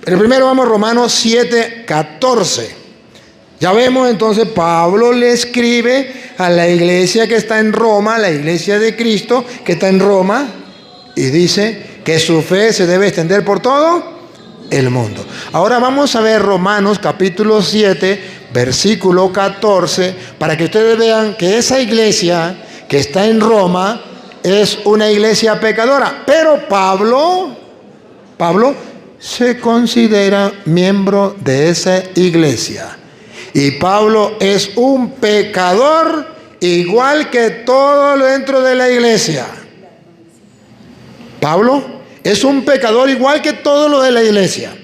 El primero vamos a Romanos 7:14. Ya vemos entonces, Pablo le escribe a la iglesia que está en Roma, la iglesia de Cristo que está en Roma, y dice que su fe se debe extender por todo el mundo. Ahora vamos a ver Romanos capítulo 7, versículo 14, para que ustedes vean que esa iglesia que está en Roma es una iglesia pecadora. Pero Pablo se considera miembro de esa iglesia. Y Pablo es un pecador igual que todo lo dentro de la iglesia. Pablo es un pecador igual que todo lo de la iglesia.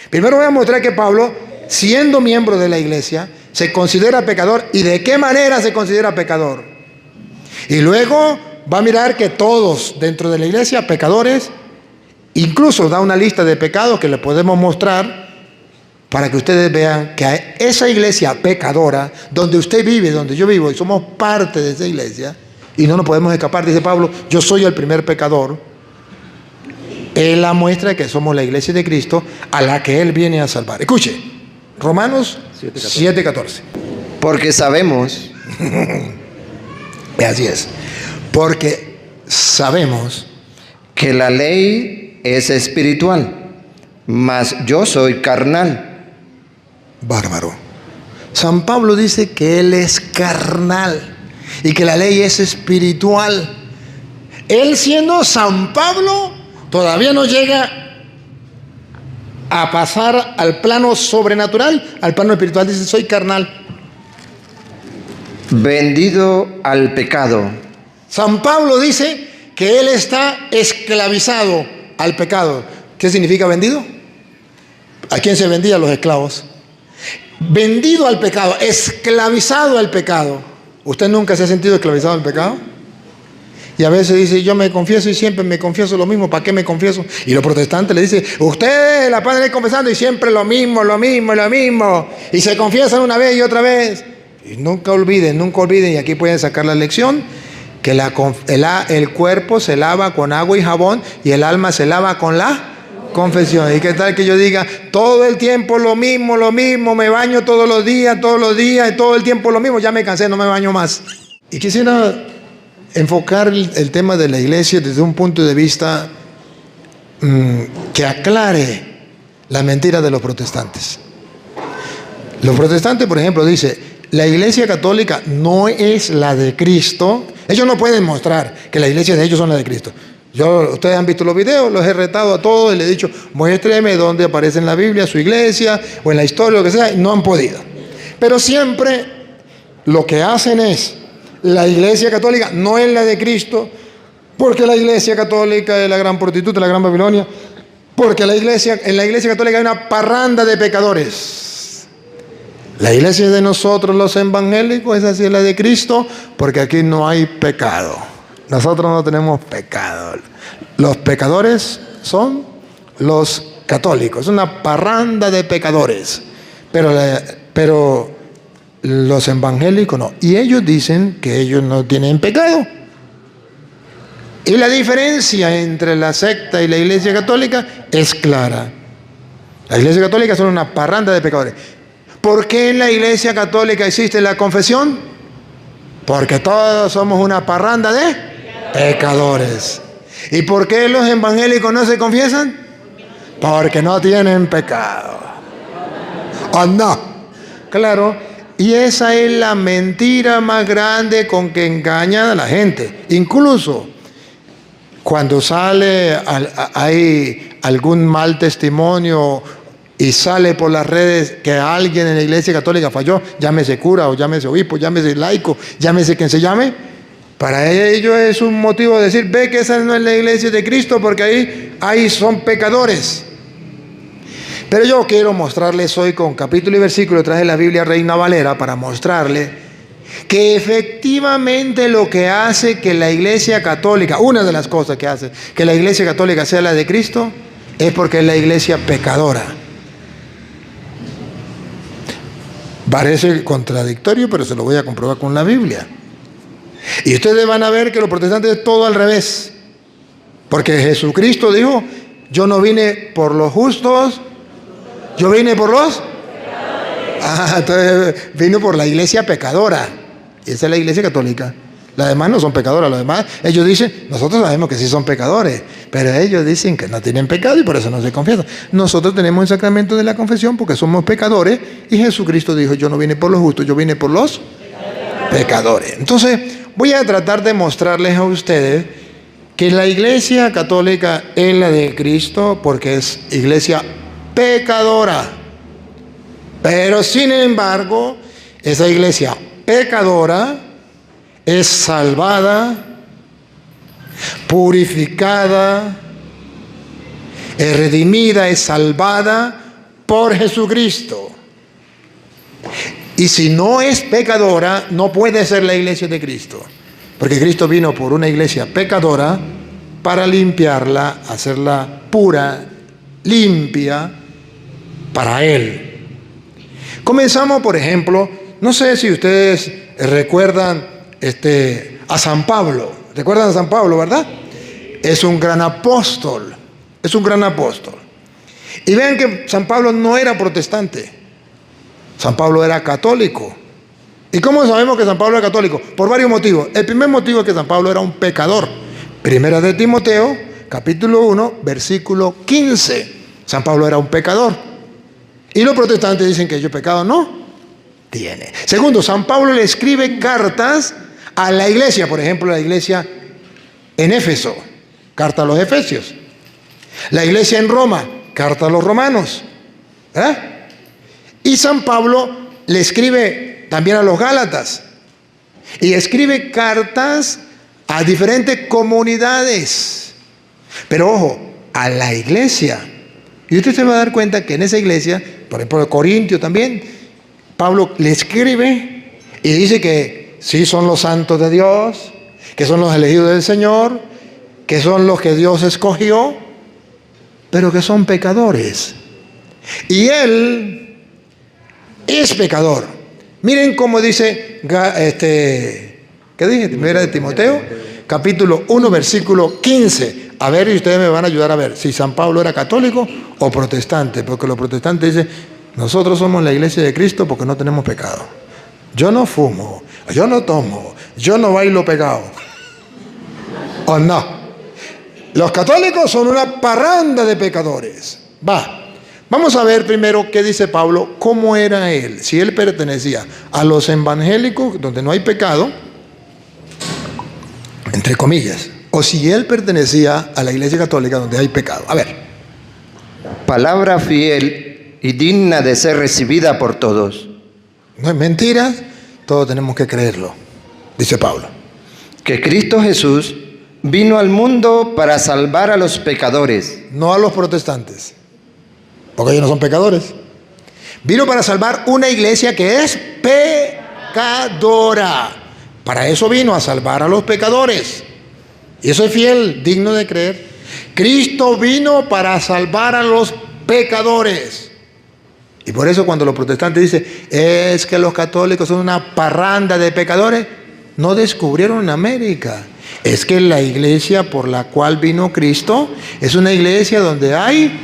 Primero voy a mostrar que Pablo, siendo miembro de la iglesia, se considera pecador. ¿Y de qué manera se considera pecador? Y luego va a mirar que todos dentro de la iglesia, pecadores, incluso da una lista de pecados que le podemos mostrar para que ustedes vean que esa iglesia pecadora, donde usted vive, donde yo vivo, y somos parte de esa iglesia, y no nos podemos escapar, dice Pablo, yo soy el primer pecador. Él la muestra de que somos la iglesia de Cristo a la que Él viene a salvar. Escuche, Romanos 7:14. Porque sabemos, así es, porque sabemos que la ley es espiritual, mas yo soy carnal. Bárbaro. San Pablo dice que él es carnal y que la ley es espiritual. Él, siendo San Pablo, todavía no llega a pasar al plano sobrenatural, al plano espiritual. Dice, soy carnal. Vendido al pecado. San Pablo dice que él está esclavizado al pecado. ¿Qué significa vendido? ¿A quién se vendía? A los esclavos. Vendido al pecado, esclavizado al pecado. ¿Usted nunca se ha sentido esclavizado al pecado? Y a veces dice, yo me confieso y siempre me confieso lo mismo, ¿para qué me confieso? Y los protestantes le dicen, usted la padre confesando y siempre lo mismo. Y se confiesan una vez y otra vez. Y nunca olviden, y aquí pueden sacar la lección, que el cuerpo se lava con agua y jabón y el alma se lava con la confesión. ¿Y qué tal que yo diga todo el tiempo lo mismo, me baño todos los días, y todo el tiempo lo mismo, ya me cansé, no me baño más? Y quisiera enfocar el tema de la iglesia desde un punto de vista que aclare la mentira de los protestantes. Los protestantes, por ejemplo, dicen, la iglesia católica no es la de Cristo. Ellos no pueden mostrar que la iglesia de ellos son la de Cristo. Ustedes han visto los videos, los he retado a todos y les he dicho, muéstreme dónde aparece en la Biblia su iglesia o en la historia, lo que sea, y no han podido. Pero siempre lo que hacen es, la iglesia católica no es la de Cristo, porque la iglesia católica es la gran prostituta, la gran Babilonia, porque en la iglesia católica hay una parranda de pecadores. La iglesia de nosotros los evangélicos es así, la de Cristo, porque aquí no hay pecado. Nosotros no tenemos pecado. Los pecadores son los católicos. Es una parranda de pecadores. Pero los evangélicos no. Y ellos dicen que ellos no tienen pecado. Y la diferencia entre la secta y la iglesia católica es clara. La iglesia católica son una parranda de pecadores. ¿Por qué en la iglesia católica existe la confesión? Porque todos somos una parranda de pecadores. ¿Y por qué los evangélicos no se confiesan? Porque no tienen pecado. ¿O no? Claro. Y esa es la mentira más grande con que engañan a la gente. Incluso cuando hay algún mal testimonio y sale por las redes que alguien en la iglesia católica falló, llámese cura o llámese obispo, llámese laico, llámese quien se llame, para ellos es un motivo de decir, ve que esa no es la iglesia de Cristo porque ahí son pecadores. Pero yo quiero mostrarles hoy con capítulo y versículo, traje la Biblia Reina Valera para mostrarles que efectivamente lo que hace que la iglesia católica, una de las cosas que hace que la iglesia católica sea la de Cristo, es porque es la iglesia pecadora. Parece contradictorio, pero se lo voy a comprobar con la Biblia. Y ustedes van a ver que los protestantes es todo al revés. Porque Jesucristo dijo, yo no vine por los justos, Yo vine por los... entonces vino por la iglesia pecadora. Y esa es la iglesia católica. Las demás no son pecadoras, los demás, ellos dicen, nosotros sabemos que sí son pecadores, pero ellos dicen que no tienen pecado y por eso no se confiesan. Nosotros tenemos el sacramento de la confesión porque somos pecadores y Jesucristo dijo, yo no vine por los justos, yo vine por los pecadores. Entonces, voy a tratar de mostrarles a ustedes que la iglesia católica es la de Cristo porque es iglesia pecadora. Pero sin embargo, esa iglesia pecadora es salvada, purificada, es redimida, es salvada por Jesucristo. Y si no es pecadora, no puede ser la iglesia de Cristo. Porque Cristo vino por una iglesia pecadora para limpiarla, hacerla pura, limpia para Él. Comenzamos, por ejemplo, no sé si ustedes recuerdan a San Pablo. ¿Recuerdan a San Pablo, verdad? Es un gran apóstol. Es un gran apóstol. Y vean que San Pablo no era protestante. San Pablo era católico. ¿Y cómo sabemos que San Pablo era católico? Por varios motivos. El primer motivo es que San Pablo era un pecador. Primera de Timoteo, capítulo 1, versículo 15. San Pablo era un pecador. Y los protestantes dicen que ellos pecado no tiene. Segundo, San Pablo le escribe cartas a la iglesia, por ejemplo, la iglesia en Éfeso, carta a los Efesios. La iglesia en Roma, carta a los romanos. Y San Pablo le escribe también a los Gálatas. Y escribe cartas a diferentes comunidades. Pero ojo, a la iglesia. Y usted se va a dar cuenta que en esa iglesia, por ejemplo, de Corintio también, Pablo le escribe y dice que sí son los santos de Dios, que son los elegidos del Señor, que son los que Dios escogió, pero que son pecadores. Y él es pecador. Miren cómo dice, ¿qué dije? Primera de Timoteo, capítulo 1, versículo 15. A ver, y ustedes me van a ayudar a ver si San Pablo era católico o protestante, porque los protestantes dicen, nosotros somos la iglesia de Cristo porque no tenemos pecado. Yo no fumo, yo no tomo, yo no bailo pegado. ¿O no? Los católicos son una parranda de pecadores. Vamos a ver primero qué dice Pablo, cómo era él. Si él pertenecía a los evangélicos, donde no hay pecado, entre comillas, o si él pertenecía a la iglesia católica, donde hay pecado. A ver. Palabra fiel y digna de ser recibida por todos. No es mentira, todos tenemos que creerlo, dice Pablo. Que Cristo Jesús vino al mundo para salvar a los pecadores. No a los protestantes, porque ellos no son pecadores. Vino para salvar una iglesia que es pecadora. Para eso vino, a salvar a los pecadores. Y eso es fiel, digno de creer. Cristo vino para salvar a los pecadores. Y por eso cuando los protestantes dicen, es que los católicos son una parranda de pecadores, no descubrieron en América. Es que la iglesia por la cual vino Cristo es una iglesia donde hay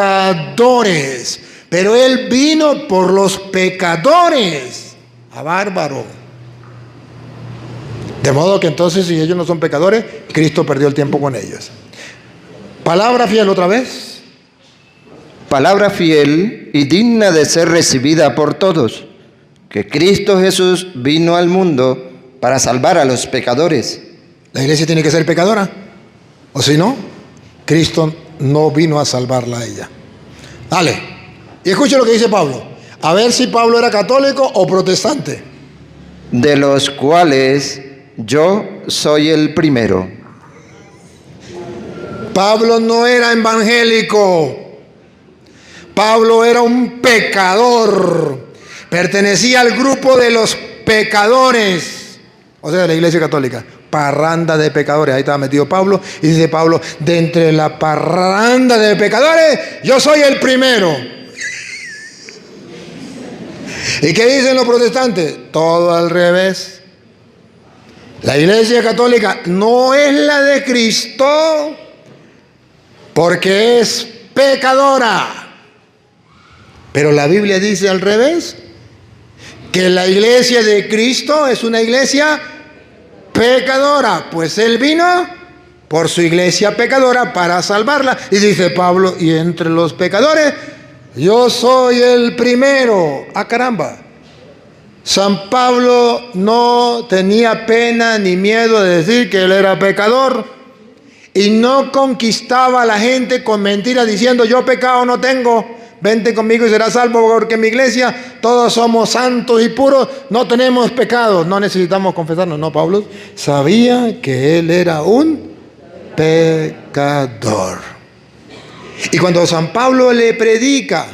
pecadores. Pero Él vino por los pecadores. A bárbaro. De modo que entonces, si ellos no son pecadores, Cristo perdió el tiempo con ellos. Palabra fiel otra vez. Palabra fiel y digna de ser recibida por todos, que Cristo Jesús vino al mundo para salvar a los pecadores. La iglesia tiene que ser pecadora, o si no, Cristo no vino a salvarla a ella. Dale, y escuche lo que dice Pablo, a ver si Pablo era católico o protestante. De los cuales yo soy el primero. Pablo no era evangélico. Pablo era un pecador, pertenecía al grupo de los pecadores, o sea, de la iglesia católica, parranda de pecadores. Ahí estaba metido Pablo y dice Pablo, de entre la parranda de pecadores, yo soy el primero. ¿Y qué dicen los protestantes? Todo al revés. La iglesia católica no es la de Cristo porque es pecadora. Pero la Biblia dice al revés, que la iglesia de Cristo es una iglesia pecadora, pues Él vino por su iglesia pecadora para salvarla. Y dice Pablo, y entre los pecadores, yo soy el primero. ¡Ah, caramba! San Pablo no tenía pena ni miedo de decir que él era pecador y no conquistaba a la gente con mentiras diciendo yo pecado no tengo, vente conmigo y serás salvo, porque en mi iglesia todos somos santos y puros, no tenemos pecados, no necesitamos confesarnos. No, Pablo sabía que él era un pecador. Y cuando San Pablo le predica,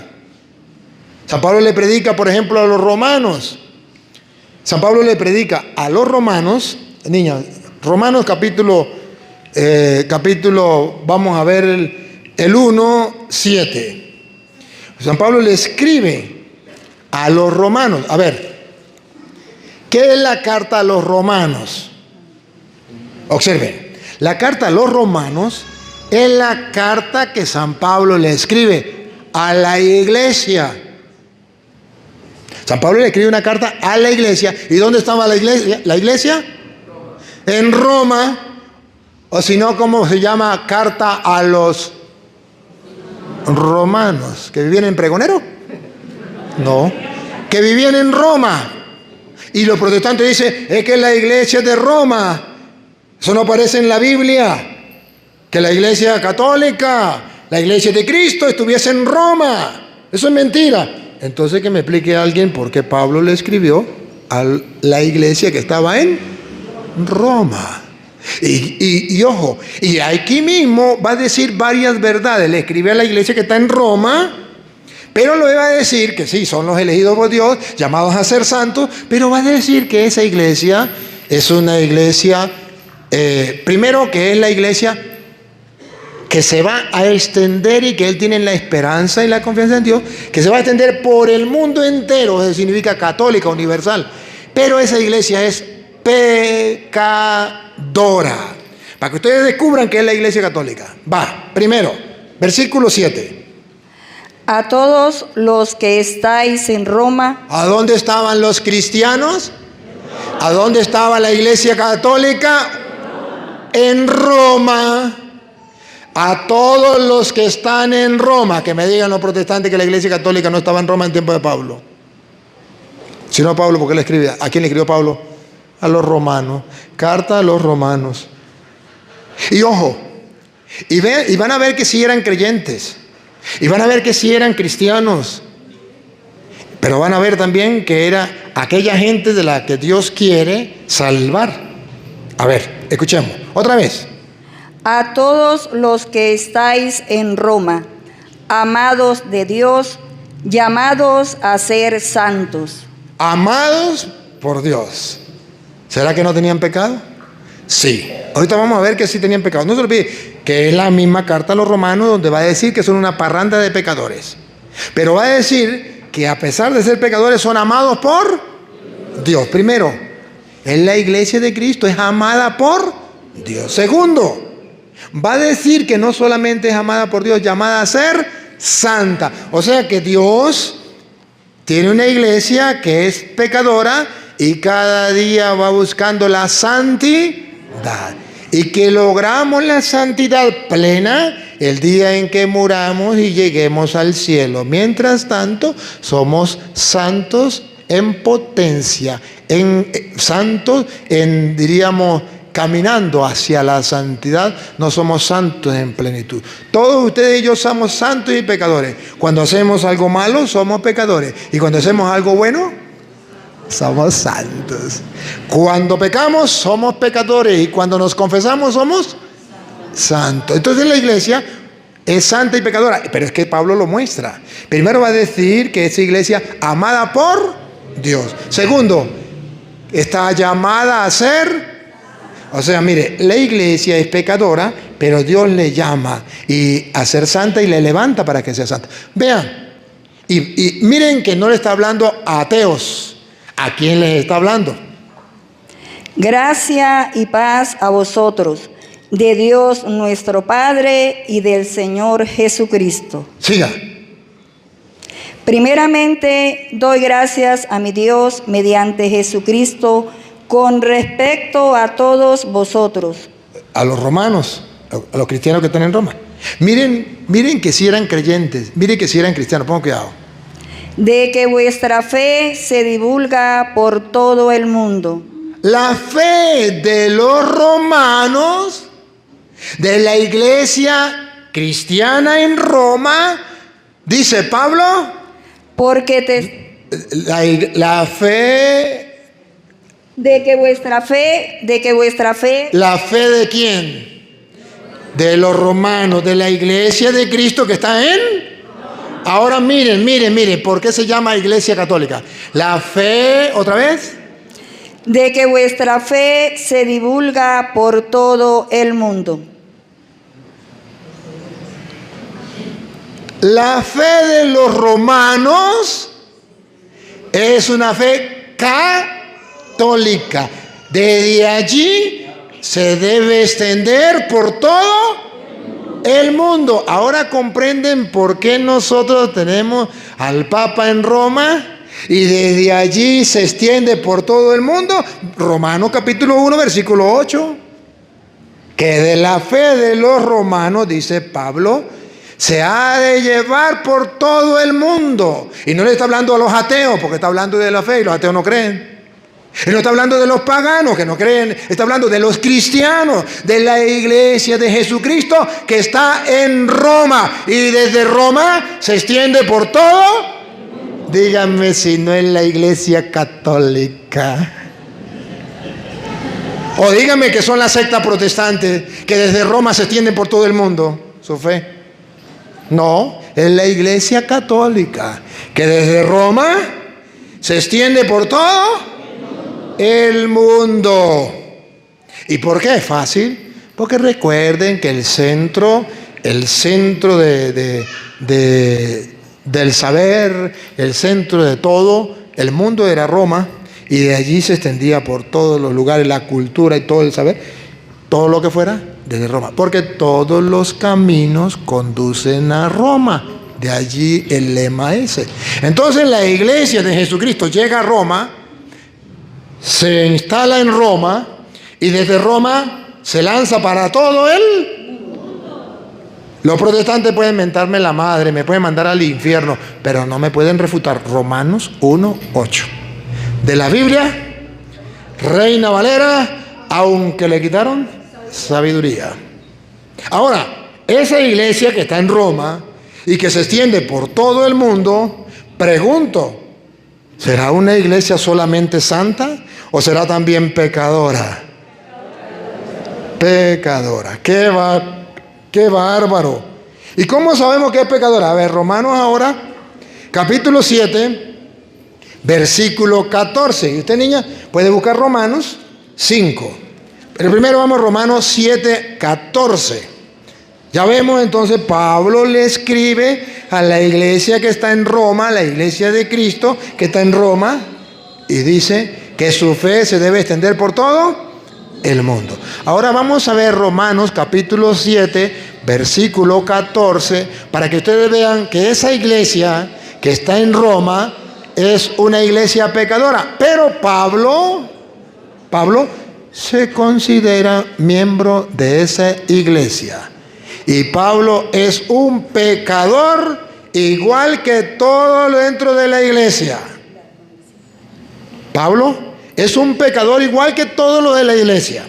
por ejemplo, a los romanos. San Pablo le predica a los romanos, niñas, Romanos capítulo, vamos a ver el 1:7. San Pablo le escribe a los romanos. A ver, ¿qué es la carta a los romanos? Observen, la carta a los romanos es la carta que San Pablo le escribe a la iglesia. San Pablo le escribe una carta a la iglesia. ¿Y dónde estaba la iglesia? ¿La iglesia? En Roma. O si no, ¿cómo se llama? Carta a los romanos. ¿Que vivían en Pregonero? No. Que vivían en Roma. Y los protestantes dicen, es que la iglesia es de Roma. Eso no aparece en la Biblia. Que la iglesia católica, la iglesia de Cristo estuviese en Roma. Eso es mentira. Entonces que me explique a alguien por qué Pablo le escribió a la iglesia que estaba en Roma. Y ojo, y aquí mismo va a decir varias verdades. Le escribe a la iglesia que está en Roma, pero lo va a decir que sí, son los elegidos por Dios, llamados a ser santos, pero va a decir que esa iglesia es una iglesia, primero que es la iglesia que se va a extender y que Él tiene la esperanza y la confianza en Dios, que se va a extender por el mundo entero, eso significa católica, universal. Pero esa iglesia es pecadora. Para que ustedes descubran que es la iglesia católica. Va, primero, versículo 7. A todos los que estáis en Roma. ¿A dónde estaban los cristianos? ¿A dónde estaba la iglesia católica? En Roma. A todos los que están en Roma, que me digan los protestantes que la iglesia católica no estaba en Roma en tiempo de Pablo. Si no, Pablo, ¿por qué le escribe? ¿A quién le escribió Pablo? A los romanos. Carta a los romanos. Y ojo, y van a ver que sí eran creyentes. Y van a ver que sí eran cristianos. Pero van a ver también que era aquella gente de la que Dios quiere salvar. A ver, escuchemos. Otra vez. A todos los que estáis en Roma, amados de Dios, llamados a ser santos. Amados por Dios. ¿Será que no tenían pecado? Sí. Ahorita vamos a ver que sí tenían pecado. No se olvide que es la misma carta a los romanos donde va a decir que son una parranda de pecadores. Pero va a decir que a pesar de ser pecadores son amados por Dios. Primero, en la iglesia de Cristo es amada por Dios. Segundo, va a decir que no solamente es amada por Dios, llamada a ser santa. O sea que Dios tiene una iglesia que es pecadora y cada día va buscando la santidad. Y que logramos la santidad plena el día en que muramos y lleguemos al cielo. Mientras tanto, somos santos en potencia, diríamos, caminando hacia la santidad. No somos santos en plenitud. Todos ustedes y yo somos santos y pecadores. Cuando hacemos algo malo, somos pecadores. Y cuando hacemos algo bueno, somos santos. Cuando pecamos, somos pecadores. Y cuando nos confesamos, somos santos. Entonces la iglesia es santa y pecadora. Pero es que Pablo lo muestra. Primero va a decir que es iglesia amada por Dios. Segundo, está llamada a ser... O sea, mire, la iglesia es pecadora, pero Dios le llama a ser santa y le levanta para que sea santa. Vean, y miren que no le está hablando a ateos. ¿A quién les está hablando? Gracia y paz a vosotros, de Dios nuestro Padre y del Señor Jesucristo. Siga. Primeramente, doy gracias a mi Dios mediante Jesucristo con respecto a todos vosotros. A los romanos, a los cristianos que están en Roma. Miren que si eran creyentes, miren que si eran cristianos, pongan cuidado. De que vuestra fe se divulga por todo el mundo. La fe de los romanos, de la iglesia cristiana en Roma, dice Pablo, Porque la fe... de que vuestra fe. ¿La fe de quién? De los romanos, de la iglesia de Cristo que está en... Ahora miren, ¿por qué se llama iglesia católica? La fe, otra vez. De que vuestra fe se divulga por todo el mundo. La fe de los romanos es una fe católica. Desde allí se debe extender por todo el mundo. Ahora comprenden por qué nosotros tenemos al Papa en Roma y desde allí se extiende por todo el mundo. Romanos capítulo 1, versículo 8. Que de la fe de los romanos, dice Pablo, se ha de llevar por todo el mundo. Y no le está hablando a los ateos, porque está hablando de la fe y los ateos no creen. Y no está hablando de los paganos que no creen, está hablando de los cristianos, de la iglesia de Jesucristo que está en Roma. Y desde Roma se extiende por todo. Díganme si no es la iglesia católica. O díganme que son las sectas protestantes que desde Roma se extienden por todo el mundo, su fe. No, es la iglesia católica que desde Roma se extiende por todo el mundo. ¿Y por qué es fácil? Porque recuerden que el centro del saber, el centro de todo, el mundo era Roma, y de allí se extendía por todos los lugares, la cultura y todo el saber, todo lo que fuera, desde Roma. Porque todos los caminos conducen a Roma. De allí el lema ese. Entonces la iglesia de Jesucristo llega a Roma, se instala en Roma y desde Roma se lanza para todo el mundo. Los protestantes pueden mentarme la madre, me pueden mandar al infierno, pero no me pueden refutar. Romanos 1:8 de la Biblia, Reina Valera, aunque le quitaron sabiduría. Ahora, esa iglesia que está en Roma y que se extiende por todo el mundo, pregunto, ¿será una iglesia solamente santa o será también pecadora? Pecadora. ¡Qué bárbaro! ¿Y cómo sabemos que es pecadora? A ver, Romanos ahora, capítulo 7, versículo 14. Y usted, niña, puede buscar Romanos 5. Pero primero vamos a Romanos 7, 14. Ya vemos entonces, Pablo le escribe a la iglesia que está en Roma, la iglesia de Cristo que está en Roma, y dice que su fe se debe extender por todo el mundo. Ahora vamos a ver Romanos capítulo 7, versículo 14, para que ustedes vean que esa iglesia que está en Roma es una iglesia pecadora. Pero Pablo se considera miembro de esa iglesia. Y Pablo es un pecador igual que todo lo dentro de la iglesia. Pablo es un pecador igual que todo lo de la iglesia.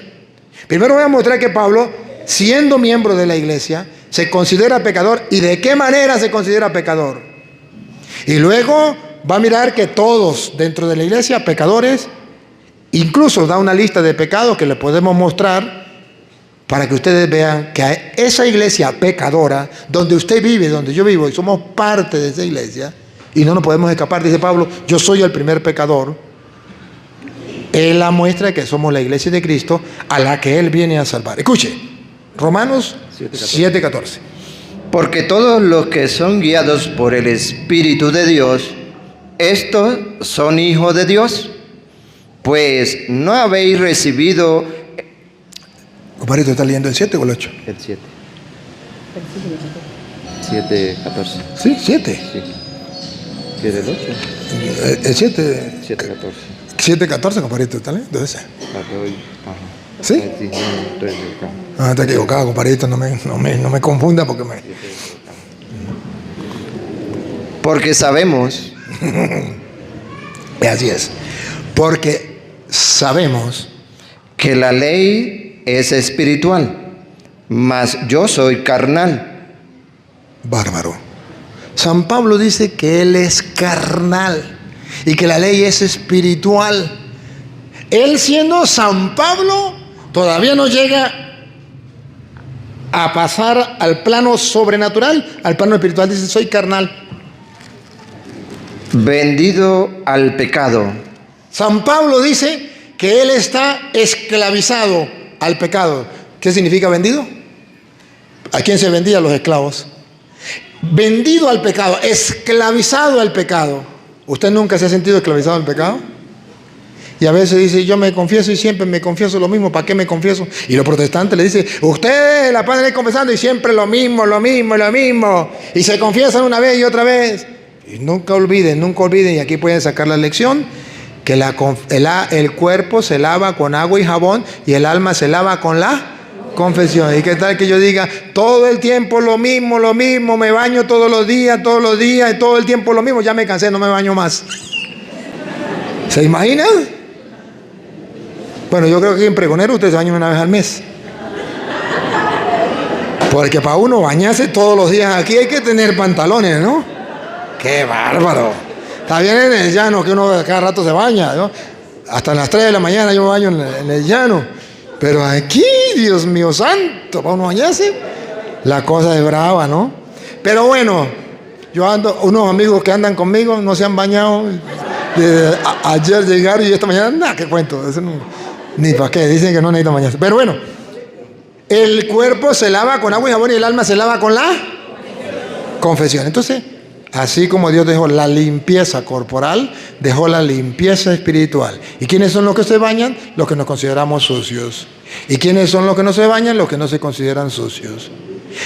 Primero voy a mostrar que Pablo, siendo miembro de la iglesia, se considera pecador. ¿Y de qué manera se considera pecador? Y luego va a mirar que todos dentro de la iglesia, pecadores, incluso da una lista de pecados que le podemos mostrar para que ustedes vean que esa iglesia pecadora, donde usted vive, donde yo vivo, y somos parte de esa iglesia, y no nos podemos escapar, dice Pablo, yo soy el primer pecador. Es la muestra de que somos la iglesia de Cristo a la que Él viene a salvar. Escuche, Romanos 7:14. Porque todos los que son guiados por el Espíritu de Dios, estos son hijos de Dios. Pues no habéis recibido... Compadrito, ¿está leyendo el 7 o el 8? El 7. 7:14. Sí, 7. Sí. ¿Qué del 8? El 7. 7:14. 7:14, compadrito, ¿está bien? Entonces, Ajá. ¿sí? Sí, no, estoy equivocado. Ah, está equivocado, compadrito, no me confunda porque me... Porque sabemos Así es. Porque sabemos que la ley es espiritual, mas yo soy carnal. bárbaro. San Pablo dice que él es carnal y que la ley es espiritual. Él siendo San Pablo todavía no llega a pasar al plano sobrenatural, al plano espiritual. Dice, soy carnal. Vendido al pecado. San Pablo dice que él está esclavizado al pecado. ¿Qué significa vendido? ¿A quién se vendía? A los esclavos. Vendido al pecado, esclavizado al pecado. ¿Usted nunca se ha sentido esclavizado al pecado? Y a veces dice, yo me confieso y siempre me confieso lo mismo, ¿para qué me confieso? Y los protestantes le dicen, usted la padre confesando y siempre lo mismo. Y se confiesan una vez y otra vez. Y nunca olviden, y aquí pueden sacar la lección, que el cuerpo se lava con agua y jabón y el alma se lava con la confesión. ¿Y qué tal que yo diga, todo el tiempo lo mismo, me baño todos los días, y todo el tiempo lo mismo, ya me cansé, no me baño más? ¿Se imaginan? Bueno, yo creo que en Pregonero ustedes se bañan una vez al mes. Porque para uno bañarse todos los días aquí hay que tener pantalones, ¿no? ¡Qué bárbaro! Está bien en el llano que uno cada rato se baña, ¿no? Hasta las 3 de la mañana yo me baño en el llano. Pero aquí, Dios mío santo, para uno bañarse, la cosa es brava, ¿no? Pero bueno, yo ando, unos amigos que andan conmigo no se han bañado. Ayer llegaron y esta mañana, nada, ¿qué cuento? Eso no, ni para qué, dicen que no necesitan bañarse. Pero bueno, el cuerpo se lava con agua y jabón y el alma se lava con la confesión. Entonces, así como Dios dejó la limpieza corporal, dejó la limpieza espiritual. ¿Y quiénes son los que se bañan? Los que nos consideramos sucios. ¿Y quiénes son los que no se bañan? Los que no se consideran sucios.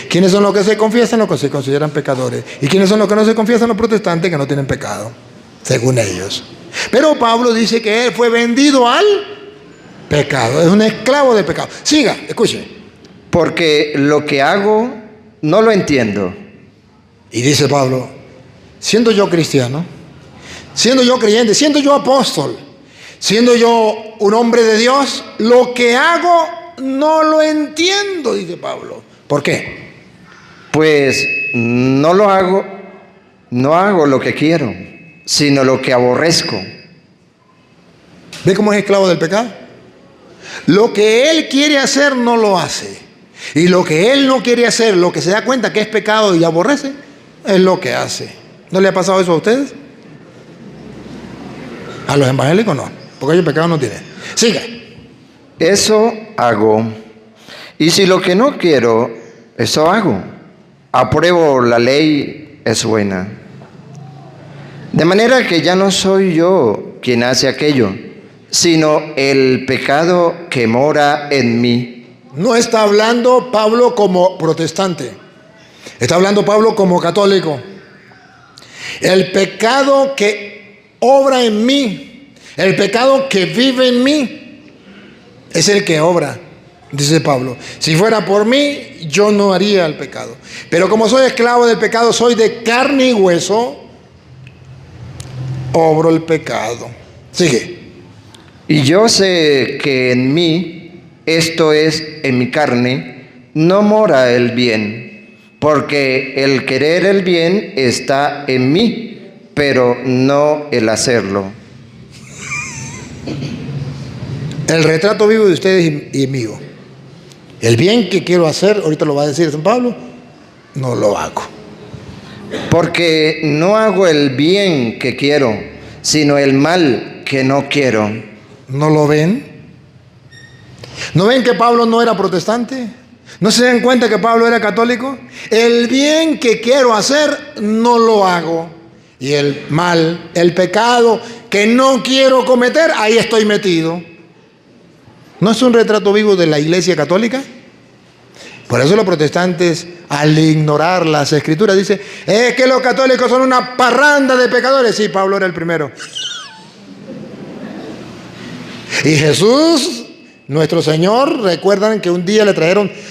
¿Quiénes son los que se confiesan? Los que se consideran pecadores. ¿Y quiénes son los que no se confiesan? Los protestantes, que no tienen pecado, según ellos. Pero Pablo dice que él fue vendido al pecado. Es un esclavo del pecado. Siga, escuche. Porque lo que hago no lo entiendo. Y dice Pablo, siendo yo cristiano, siendo yo creyente, siendo yo apóstol, siendo yo un hombre de Dios, lo que hago no lo entiendo, dice Pablo. ¿Por qué? Pues no hago lo que quiero, sino lo que aborrezco. ¿Ve cómo es esclavo del pecado? Lo que él quiere hacer no lo hace. Y lo que él no quiere hacer, lo que se da cuenta que es pecado y aborrece, es lo que hace. ¿No le ha pasado eso a ustedes? A los evangélicos no, porque ellos pecado no tienen. Siga. Eso hago. Y si lo que no quiero, eso hago. Apruebo la ley, es buena. De manera que ya no soy yo quien hace aquello, sino el pecado que mora en mí. No está hablando Pablo como protestante. Está hablando Pablo como católico. El pecado que obra en mí, el pecado que vive en mí, es el que obra, dice Pablo. Si fuera por mí, yo no haría el pecado. Pero como soy esclavo del pecado, soy de carne y hueso, obro el pecado. Sigue. Y yo sé que en mí, esto es, en mi carne, no mora el bien, porque el querer el bien está en mí, pero no el hacerlo. El retrato vivo de ustedes y mío. El bien que quiero hacer, ahorita lo va a decir San Pablo, no lo hago. Porque no hago el bien que quiero, sino el mal que no quiero. ¿No lo ven? ¿No ven que Pablo no era protestante? ¿No se dan cuenta que Pablo era católico? El bien que quiero hacer, no lo hago. Y el mal, el pecado que no quiero cometer, ahí estoy metido. ¿No es un retrato vivo de la Iglesia Católica? Por eso los protestantes, al ignorar las escrituras, dicen, es que los católicos son una parranda de pecadores. Sí, Pablo era el primero. Y Jesús, nuestro Señor, recuerdan que un día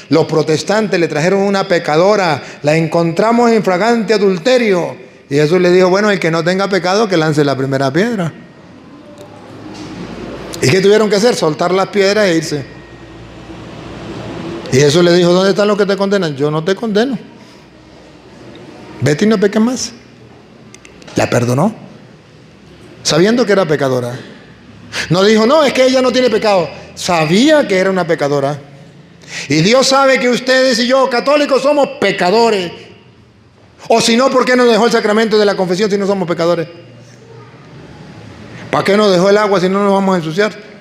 los protestantes le trajeron una pecadora, la encontramos en flagrante adulterio. Y Jesús le dijo, bueno, el que no tenga pecado, que lance la primera piedra. ¿Y qué tuvieron que hacer? Soltar las piedras e irse. Y Jesús le dijo, ¿dónde están los que te condenan? Yo no te condeno. Vete y no peques más. La perdonó, sabiendo que era pecadora. No dijo, no, es que ella no tiene pecado. Sabía que era una pecadora. Y Dios sabe que ustedes y yo, católicos, somos pecadores. O si no, ¿por qué nos dejó el sacramento de la confesión si no somos pecadores? ¿Para qué nos dejó el agua si no nos vamos a ensuciar?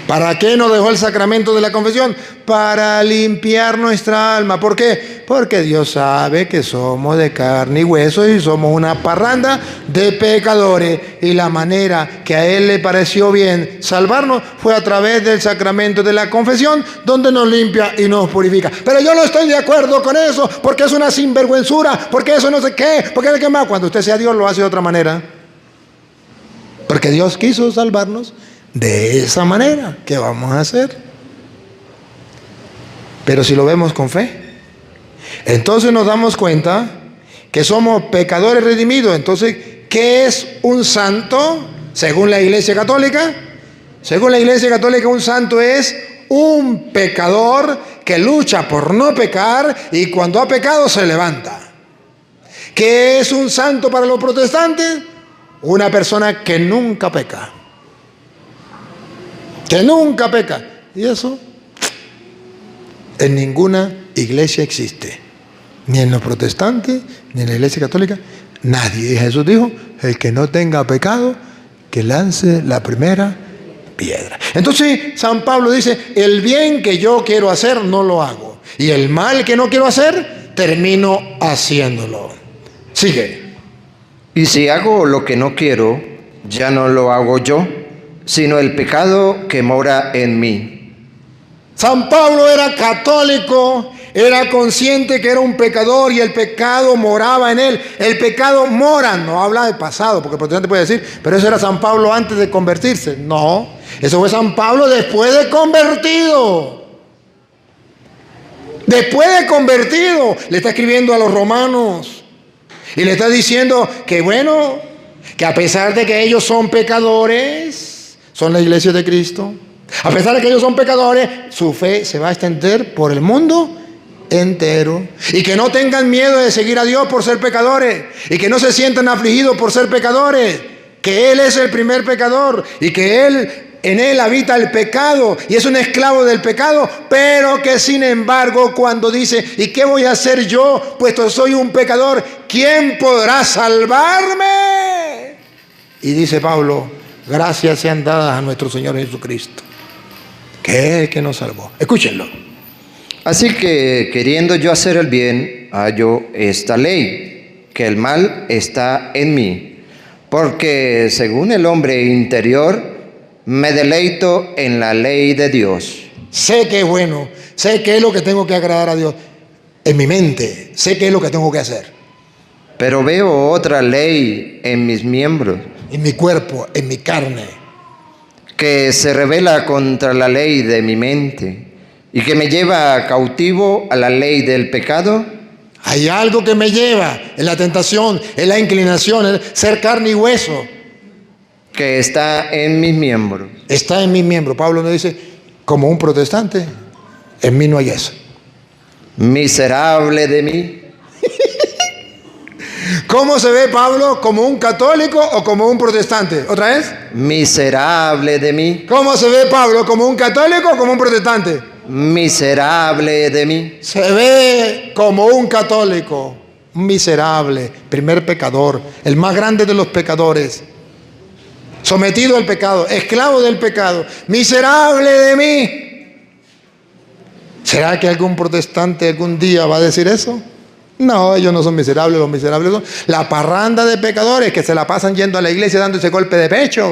¿Para qué nos dejó el sacramento de la confesión? Para limpiar nuestra alma. ¿Por qué? Porque Dios sabe que somos de carne y hueso y somos una parranda de pecadores. Y la manera que a Él le pareció bien salvarnos fue a través del sacramento de la confesión, donde nos limpia y nos purifica. Pero yo no estoy de acuerdo con eso, porque es una sinvergüenzura, porque eso no sé qué, porque qué más. Cuando usted sea Dios lo hace de otra manera. Porque Dios quiso salvarnos de esa manera. ¿Qué vamos a hacer? Pero si lo vemos con fe, entonces nos damos cuenta que somos pecadores redimidos. Entonces, ¿qué es un santo? Según la Iglesia Católica. Según la Iglesia Católica, un santo es un pecador que lucha por no pecar y cuando ha pecado se levanta. ¿Qué es un santo para los protestantes? Una persona que nunca peca. Que nunca peca. Y eso en ninguna iglesia existe. Ni en los protestantes, ni en la Iglesia Católica. Nadie. Y Jesús dijo, el que no tenga pecado, que lance la primera piedra. Entonces San Pablo dice, el bien que yo quiero hacer no lo hago. Y el mal que no quiero hacer, termino haciéndolo. Sigue. Y si hago lo que no quiero, ya no lo hago yo, sino el pecado que mora en mí. San Pablo era católico, era consciente que era un pecador y el pecado moraba en él. El pecado mora, no habla de pasado, porque el protestante puede decir, pero eso era San Pablo antes de convertirse. No, eso fue San Pablo después de convertido. Después de convertido, le está escribiendo a los romanos y le está diciendo que bueno, que a pesar de que ellos son pecadores, son la iglesia de Cristo. A pesar de que ellos son pecadores, su fe se va a extender por el mundo entero. Y que no tengan miedo de seguir a Dios por ser pecadores. Y que no se sientan afligidos por ser pecadores. Que Él es el primer pecador. Y que en Él habita el pecado. Y es un esclavo del pecado. Pero que sin embargo cuando dice, ¿y qué voy a hacer yo? Puesto soy un pecador. ¿Quién podrá salvarme? Y dice Pablo, gracias sean dadas a nuestro Señor Jesucristo, que es el que nos salvó. Escúchenlo. Así que, queriendo yo hacer el bien, hallo esta ley, que el mal está en mí. Porque según el hombre interior, me deleito en la ley de Dios. Sé que es bueno, sé que es lo que tengo que agradar a Dios. En mi mente, sé que es lo que tengo que hacer. Pero veo otra ley en mis miembros, en mi cuerpo, en mi carne, que se rebela contra la ley de mi mente y que me lleva cautivo a la ley del pecado. Hay algo que me lleva en la tentación, en la inclinación, en ser carne y hueso. Que está en mis miembros. Está en mis miembros. Pablo nos dice, como un protestante, en mí no hay eso. Miserable de mí. ¿Cómo se ve Pablo? ¿Como un católico o como un protestante? ¿Otra vez? Miserable de mí. ¿Cómo se ve Pablo? ¿Como un católico o como un protestante? Miserable de mí. Se ve como un católico, un miserable, primer pecador, el más grande de los pecadores, sometido al pecado, esclavo del pecado, miserable de mí. ¿Será que algún protestante algún día va a decir eso? No, ellos no son miserables, los miserables son la parranda de pecadores que se la pasan yendo a la iglesia dando ese golpe de pecho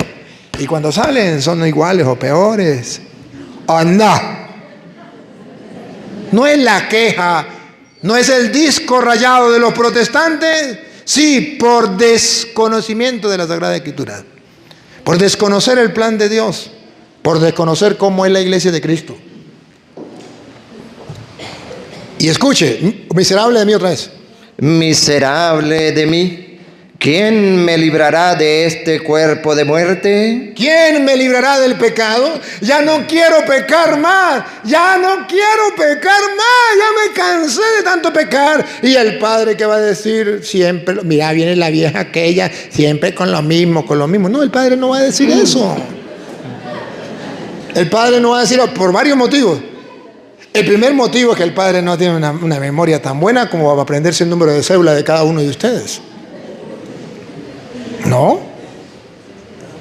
y cuando salen son iguales o peores. ¿O no? No es la queja, no es el disco rayado de los protestantes, sí, por desconocimiento de la Sagrada Escritura, por desconocer el plan de Dios, por desconocer cómo es la iglesia de Cristo. Y escuche, miserable de mí otra vez. Miserable de mí. ¿Quién me librará de este cuerpo de muerte? ¿Quién me librará del pecado? Ya no quiero pecar más, ya no quiero pecar más, ya me cansé de tanto pecar. Y el padre, ¿qué va a decir? Siempre, mira, viene la vieja aquella, siempre con lo mismo, con lo mismo. No, el padre no va a decir eso. El padre no va a decirlo por varios motivos. El primer motivo es que el padre no tiene una memoria tan buena como va a aprenderse el número de cédula de cada uno de ustedes. No,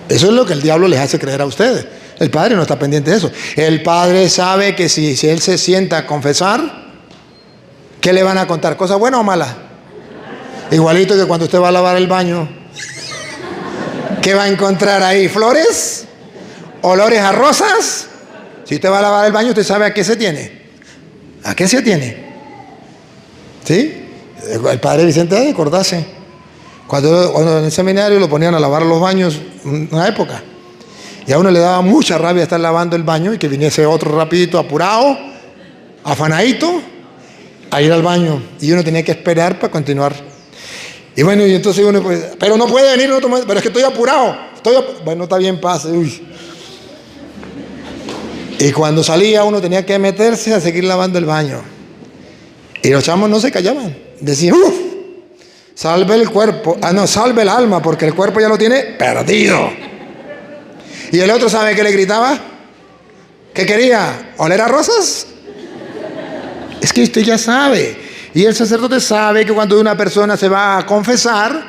eso es lo que el diablo les hace creer a ustedes. El padre no está pendiente de eso. El padre sabe que si él se sienta a confesar, ¿qué le van a contar? ¿Cosas buenas o malas? Igualito que cuando usted va a lavar el baño, ¿qué va a encontrar ahí? ¿Flores? ¿Olores a rosas? Si usted va a lavar el baño, usted sabe a qué se tiene. ¿A qué se tiene? ¿Sí? El padre Vicente de acordarse. Cuando en el seminario lo ponían a lavar los baños una época, y a uno le daba mucha rabia estar lavando el baño y que viniese otro rapidito, apurado, afanadito, a ir al baño, y uno tenía que esperar para continuar. Y bueno, y entonces uno pues, pero no puede venir, pero es que estoy apurado, bueno, está bien, pase. Uy. Y cuando salía uno tenía que meterse a seguir lavando el baño, y los chamos no se callaban, decían, ¡uf! Salve el cuerpo, salve el alma, porque el cuerpo ya lo tiene perdido. Y el otro, ¿sabe qué le gritaba? ¿Qué quería? ¿Oler a rosas? Es que usted ya sabe. Y el sacerdote sabe que cuando una persona se va a confesar,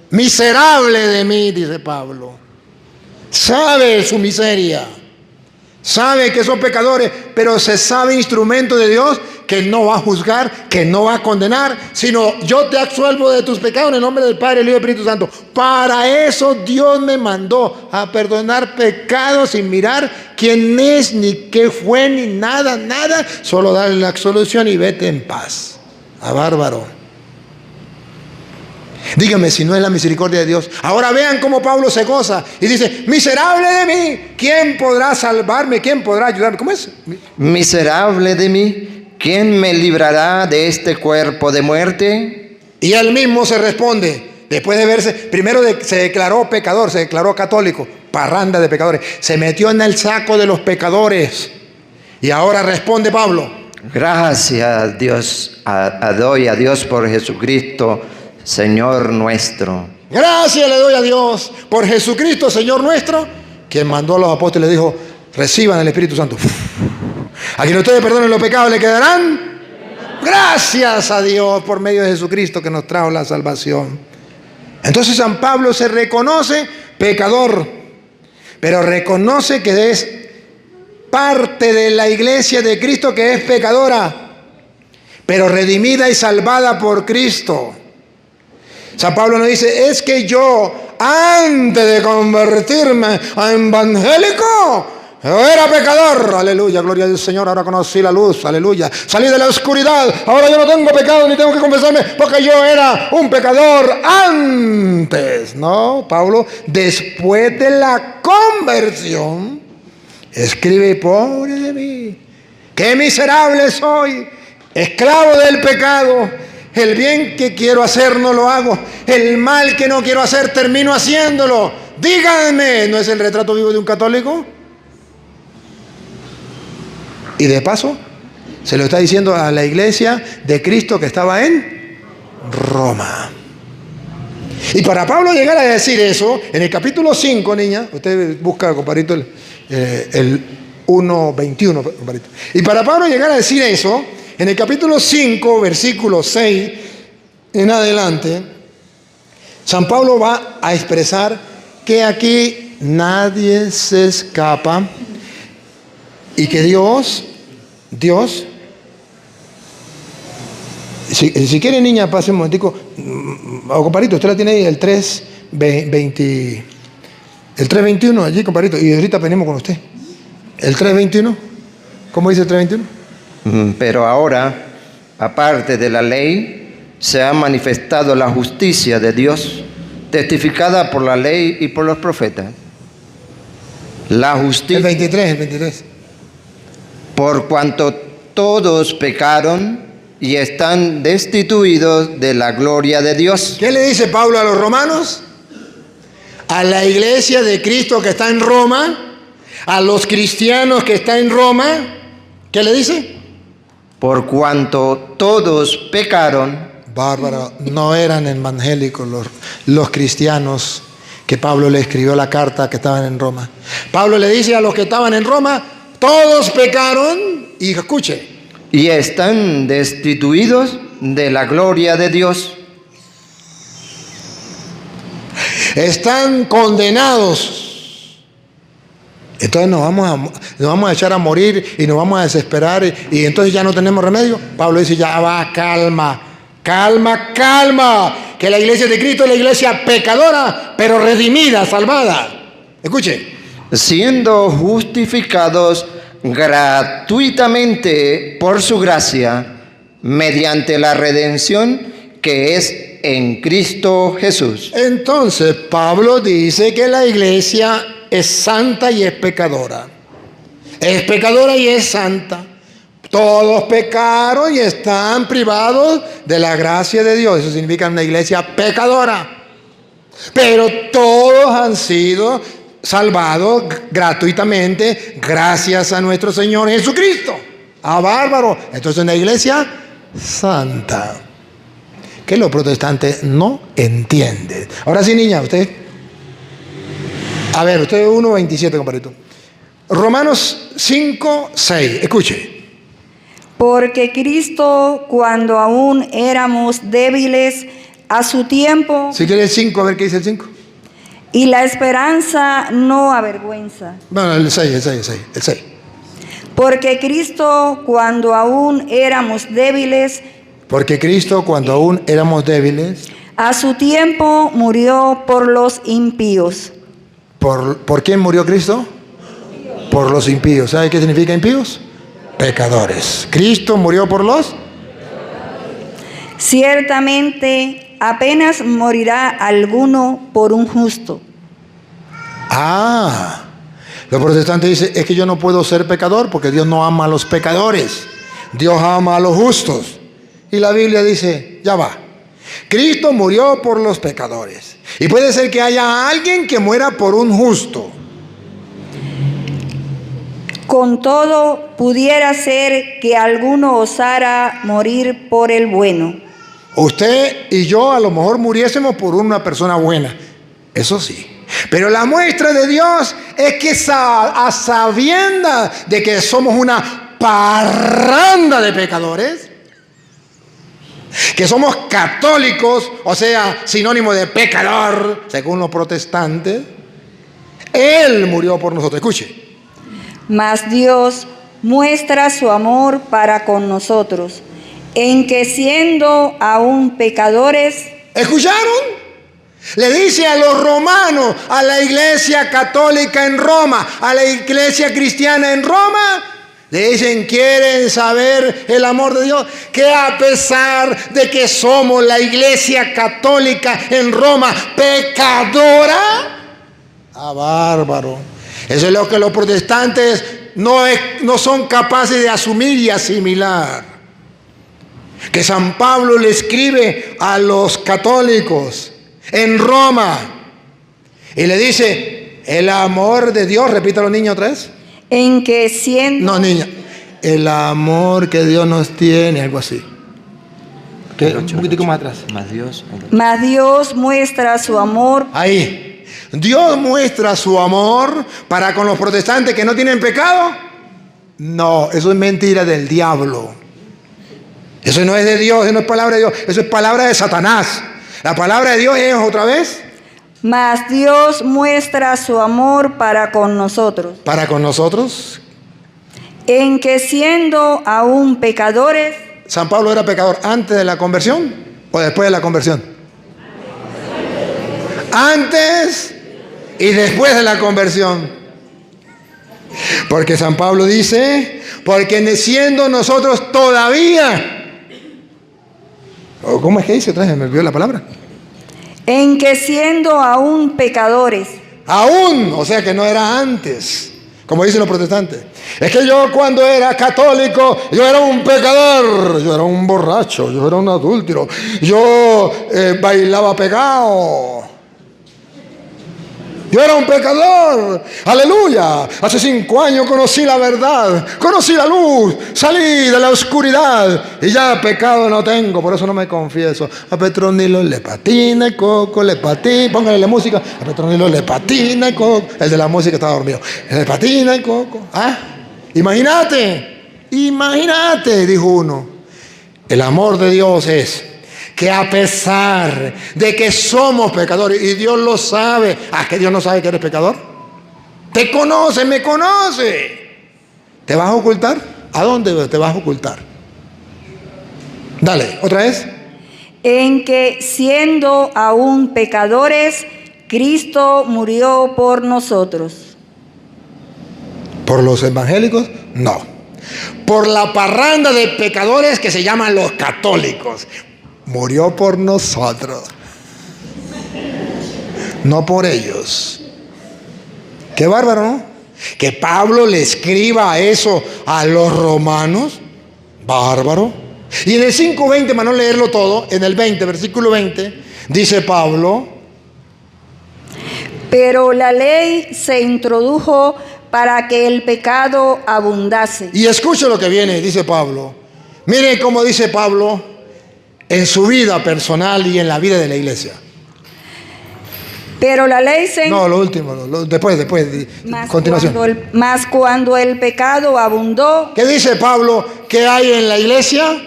miserable de mí, dice Pablo. Sabe su miseria. Sabe que son pecadores, pero se sabe instrumento de Dios que no va a juzgar, que no va a condenar, sino yo te absuelvo de tus pecados en el nombre del Padre, el Hijo y del Espíritu Santo. Para eso Dios me mandó a perdonar pecados sin mirar quién es, ni qué fue, ni nada, solo darle la absolución y vete en paz. A bárbaro. Dígame si no es la misericordia de Dios. Ahora vean cómo Pablo se goza y dice, miserable de mí, ¿quién podrá salvarme? ¿Quién podrá ayudarme? ¿Cómo es? Miserable de mí, ¿quién me librará de este cuerpo de muerte? Y él mismo se responde, después de verse, primero se declaró pecador, se declaró católico, parranda de pecadores, se metió en el saco de los pecadores. Y ahora responde Pablo. Gracias a Dios, doy a Dios por Jesucristo, Señor nuestro. Gracias le doy a Dios por Jesucristo, Señor nuestro, quien mandó a los apóstoles y dijo, reciban el Espíritu Santo. A quien ustedes perdonen los pecados le quedarán. Gracias a Dios por medio de Jesucristo que nos trajo la salvación. Entonces San Pablo se reconoce pecador, pero reconoce que es parte de la iglesia de Cristo que es pecadora, pero redimida y salvada por Cristo. San Pablo nos dice, es que yo antes de convertirme a evangélico, yo era pecador, aleluya, gloria al Señor, ahora conocí la luz, aleluya, salí de la oscuridad, ahora yo no tengo pecado ni tengo que confesarme porque yo era un pecador antes. No, Pablo, después de la conversión, escribe, pobre de mí, qué miserable soy, esclavo del pecado. El bien que quiero hacer no lo hago. El mal que no quiero hacer termino haciéndolo. Díganme, ¿no es el retrato vivo de un católico? Y de paso, se lo está diciendo a la iglesia de Cristo que estaba en Roma. Y para Pablo llegar a decir eso, en el capítulo 5, niña, usted busca, compadrito, el 1:21, compadrito. Y para Pablo llegar a decir eso, en el capítulo 5, versículo 6 en adelante, San Pablo va a expresar que aquí nadie se escapa y que Dios, si quiere niña, pase un momentico, o compadrito, usted la tiene ahí, el 3:21 allí, compadrito, y ahorita venimos con usted. El 3:21, ¿cómo dice el 3:21? Pero ahora, aparte de la ley, se ha manifestado la justicia de Dios, testificada por la ley y por los profetas. La El justicia, 23. por cuanto todos pecaron y están destituidos de la gloria de Dios. ¿Qué le dice Pablo a los romanos? A la iglesia de Cristo que está en Roma, a los cristianos que están en Roma, ¿qué le dice? Por cuanto todos pecaron. Bárbaro, no eran evangélicos los cristianos que Pablo le escribió la carta que estaban en Roma. Pablo le dice a los que estaban en Roma, todos pecaron, y escuche, Y están destituidos de la gloria de Dios. están condenados. Entonces nos vamos a echar a morir y nos vamos a desesperar y entonces ya no tenemos remedio. Pablo dice, ya va, calma, que la iglesia de Cristo es la iglesia pecadora, pero redimida, salvada. Escuche, Siendo justificados gratuitamente por su gracia, mediante la redención que es en Cristo Jesús. entonces Pablo dice que la iglesia es santa y es pecadora. Es pecadora y es santa. Todos pecaron y están privados de la gracia de Dios. Eso significa una iglesia pecadora. Pero todos han sido salvados gratuitamente gracias a nuestro Señor Jesucristo. ¡Ah, bárbaro! Entonces una iglesia santa. Que los protestantes no entienden. Ahora sí, niña, usted. A ver, usted 1:27, compadrito. Romanos 5:6. Escuche. Porque Cristo, cuando aún éramos débiles, a su tiempo, Si quiere el 5, a ver qué dice el 5. y la esperanza no avergüenza. Bueno, el 6. Porque Cristo, cuando aún éramos débiles, Porque Cristo, cuando aún éramos débiles, a su tiempo murió por los impíos. ¿por quién murió Cristo? Por los impíos. ¿Sabe qué significa impíos? Pecadores. Cristo murió por los. Ciertamente, apenas morirá alguno por un justo. Los protestantes dicen, es que yo no puedo ser pecador porque Dios no ama a los pecadores. Dios ama a los justos. Y la Biblia dice, ya va. Cristo murió por los pecadores. Y puede ser que haya alguien que muera por un justo. Con todo, pudiera ser que alguno osara morir por el bueno. Usted y yo a lo mejor muriésemos por una persona buena. Eso sí. Pero la muestra de Dios es que a sabiendas de que somos una parranda de pecadores, que somos católicos, o sea, sinónimo de pecador, según los protestantes, Él murió por nosotros. Escuche. Mas Dios muestra su amor para con nosotros, en que siendo aún pecadores, ¿Escucharon? Le dice a los romanos, a la iglesia católica en Roma, a la iglesia cristiana en Roma, le dicen, ¿quieren saber el amor de Dios? Que a pesar de que somos la iglesia católica en Roma pecadora, bárbaro. Eso es lo que los protestantes no son capaces de asumir y asimilar. Que San Pablo le escribe a los católicos en Roma y le dice, el amor de Dios, repítalo niño otra vez. en que siendo... No, niña, el amor que Dios nos tiene, algo así. ¿Qué? Un poquitico más atrás. Mas Dios muestra su amor. Ahí. Dios muestra su amor para con los protestantes que no tienen pecado. No, eso es mentira del diablo. Eso no es de Dios, eso no es palabra de Dios, eso es palabra de Satanás. La palabra de Dios es otra vez. Mas Dios muestra su amor para con nosotros, Para con nosotros. en que siendo aún pecadores, ¿San Pablo era pecador antes de la conversión o después de la conversión? Antes y después de la conversión. Porque San Pablo dice, porque siendo nosotros todavía, ¿cómo es que dice? Me olvidó la palabra. En que siendo aún pecadores. Aún, o sea que no era antes, como dicen los protestantes. Es que yo cuando era católico, yo era un pecador, yo era un borracho, yo era un adúltero, yo bailaba pegado. Yo era un pecador, aleluya. Hace 5 años conocí la verdad, conocí la luz, salí de la oscuridad y ya pecado no tengo, por eso no me confieso. A Petronilo le patina el coco, le patina, póngale la música. A Petronilo le patina el coco, el de la música estaba dormido. Le patina el coco. Imagínate, dijo uno. El amor de Dios es que a pesar de que somos pecadores, y Dios lo sabe, ¿que Dios no sabe que eres pecador? Te conoce, me conoce. ¿Te vas a ocultar? ¿A dónde te vas a ocultar? Dale, otra vez. En que siendo aún pecadores, Cristo murió por nosotros. ¿Por los evangélicos? No. Por la parranda de pecadores que se llaman los católicos. Murió por nosotros, no por ellos. Qué bárbaro, ¿no? Que Pablo le escriba eso a los romanos. Bárbaro. Y en el 5:20, para no leerlo todo, en el 20, versículo 20, dice Pablo: pero la ley se introdujo para que el pecado abundase. Y escuche lo que viene, dice Pablo. Miren cómo dice Pablo en su vida personal y en la vida de la iglesia. Pero la ley se... No, lo último, después, continuación. Mas cuando el pecado abundó... ¿Qué dice Pablo? ¿Qué hay en la iglesia?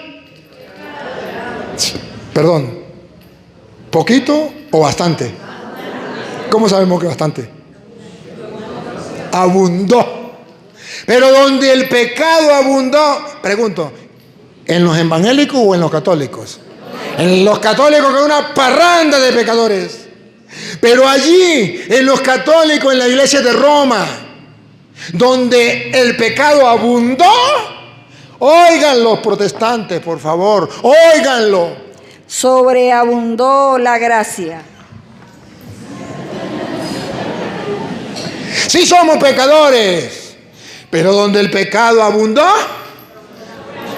Perdón, ¿poquito o bastante? ¿Cómo sabemos que bastante? Abundó. Pero donde el pecado abundó, pregunto, ¿en los evangélicos o en los católicos? En los católicos, que es una parranda de pecadores. Pero allí, en los católicos, en la iglesia de Roma, donde el pecado abundó, oigan los protestantes, por favor, óiganlo. Sobreabundó la gracia. Sí somos pecadores, pero donde el pecado abundó,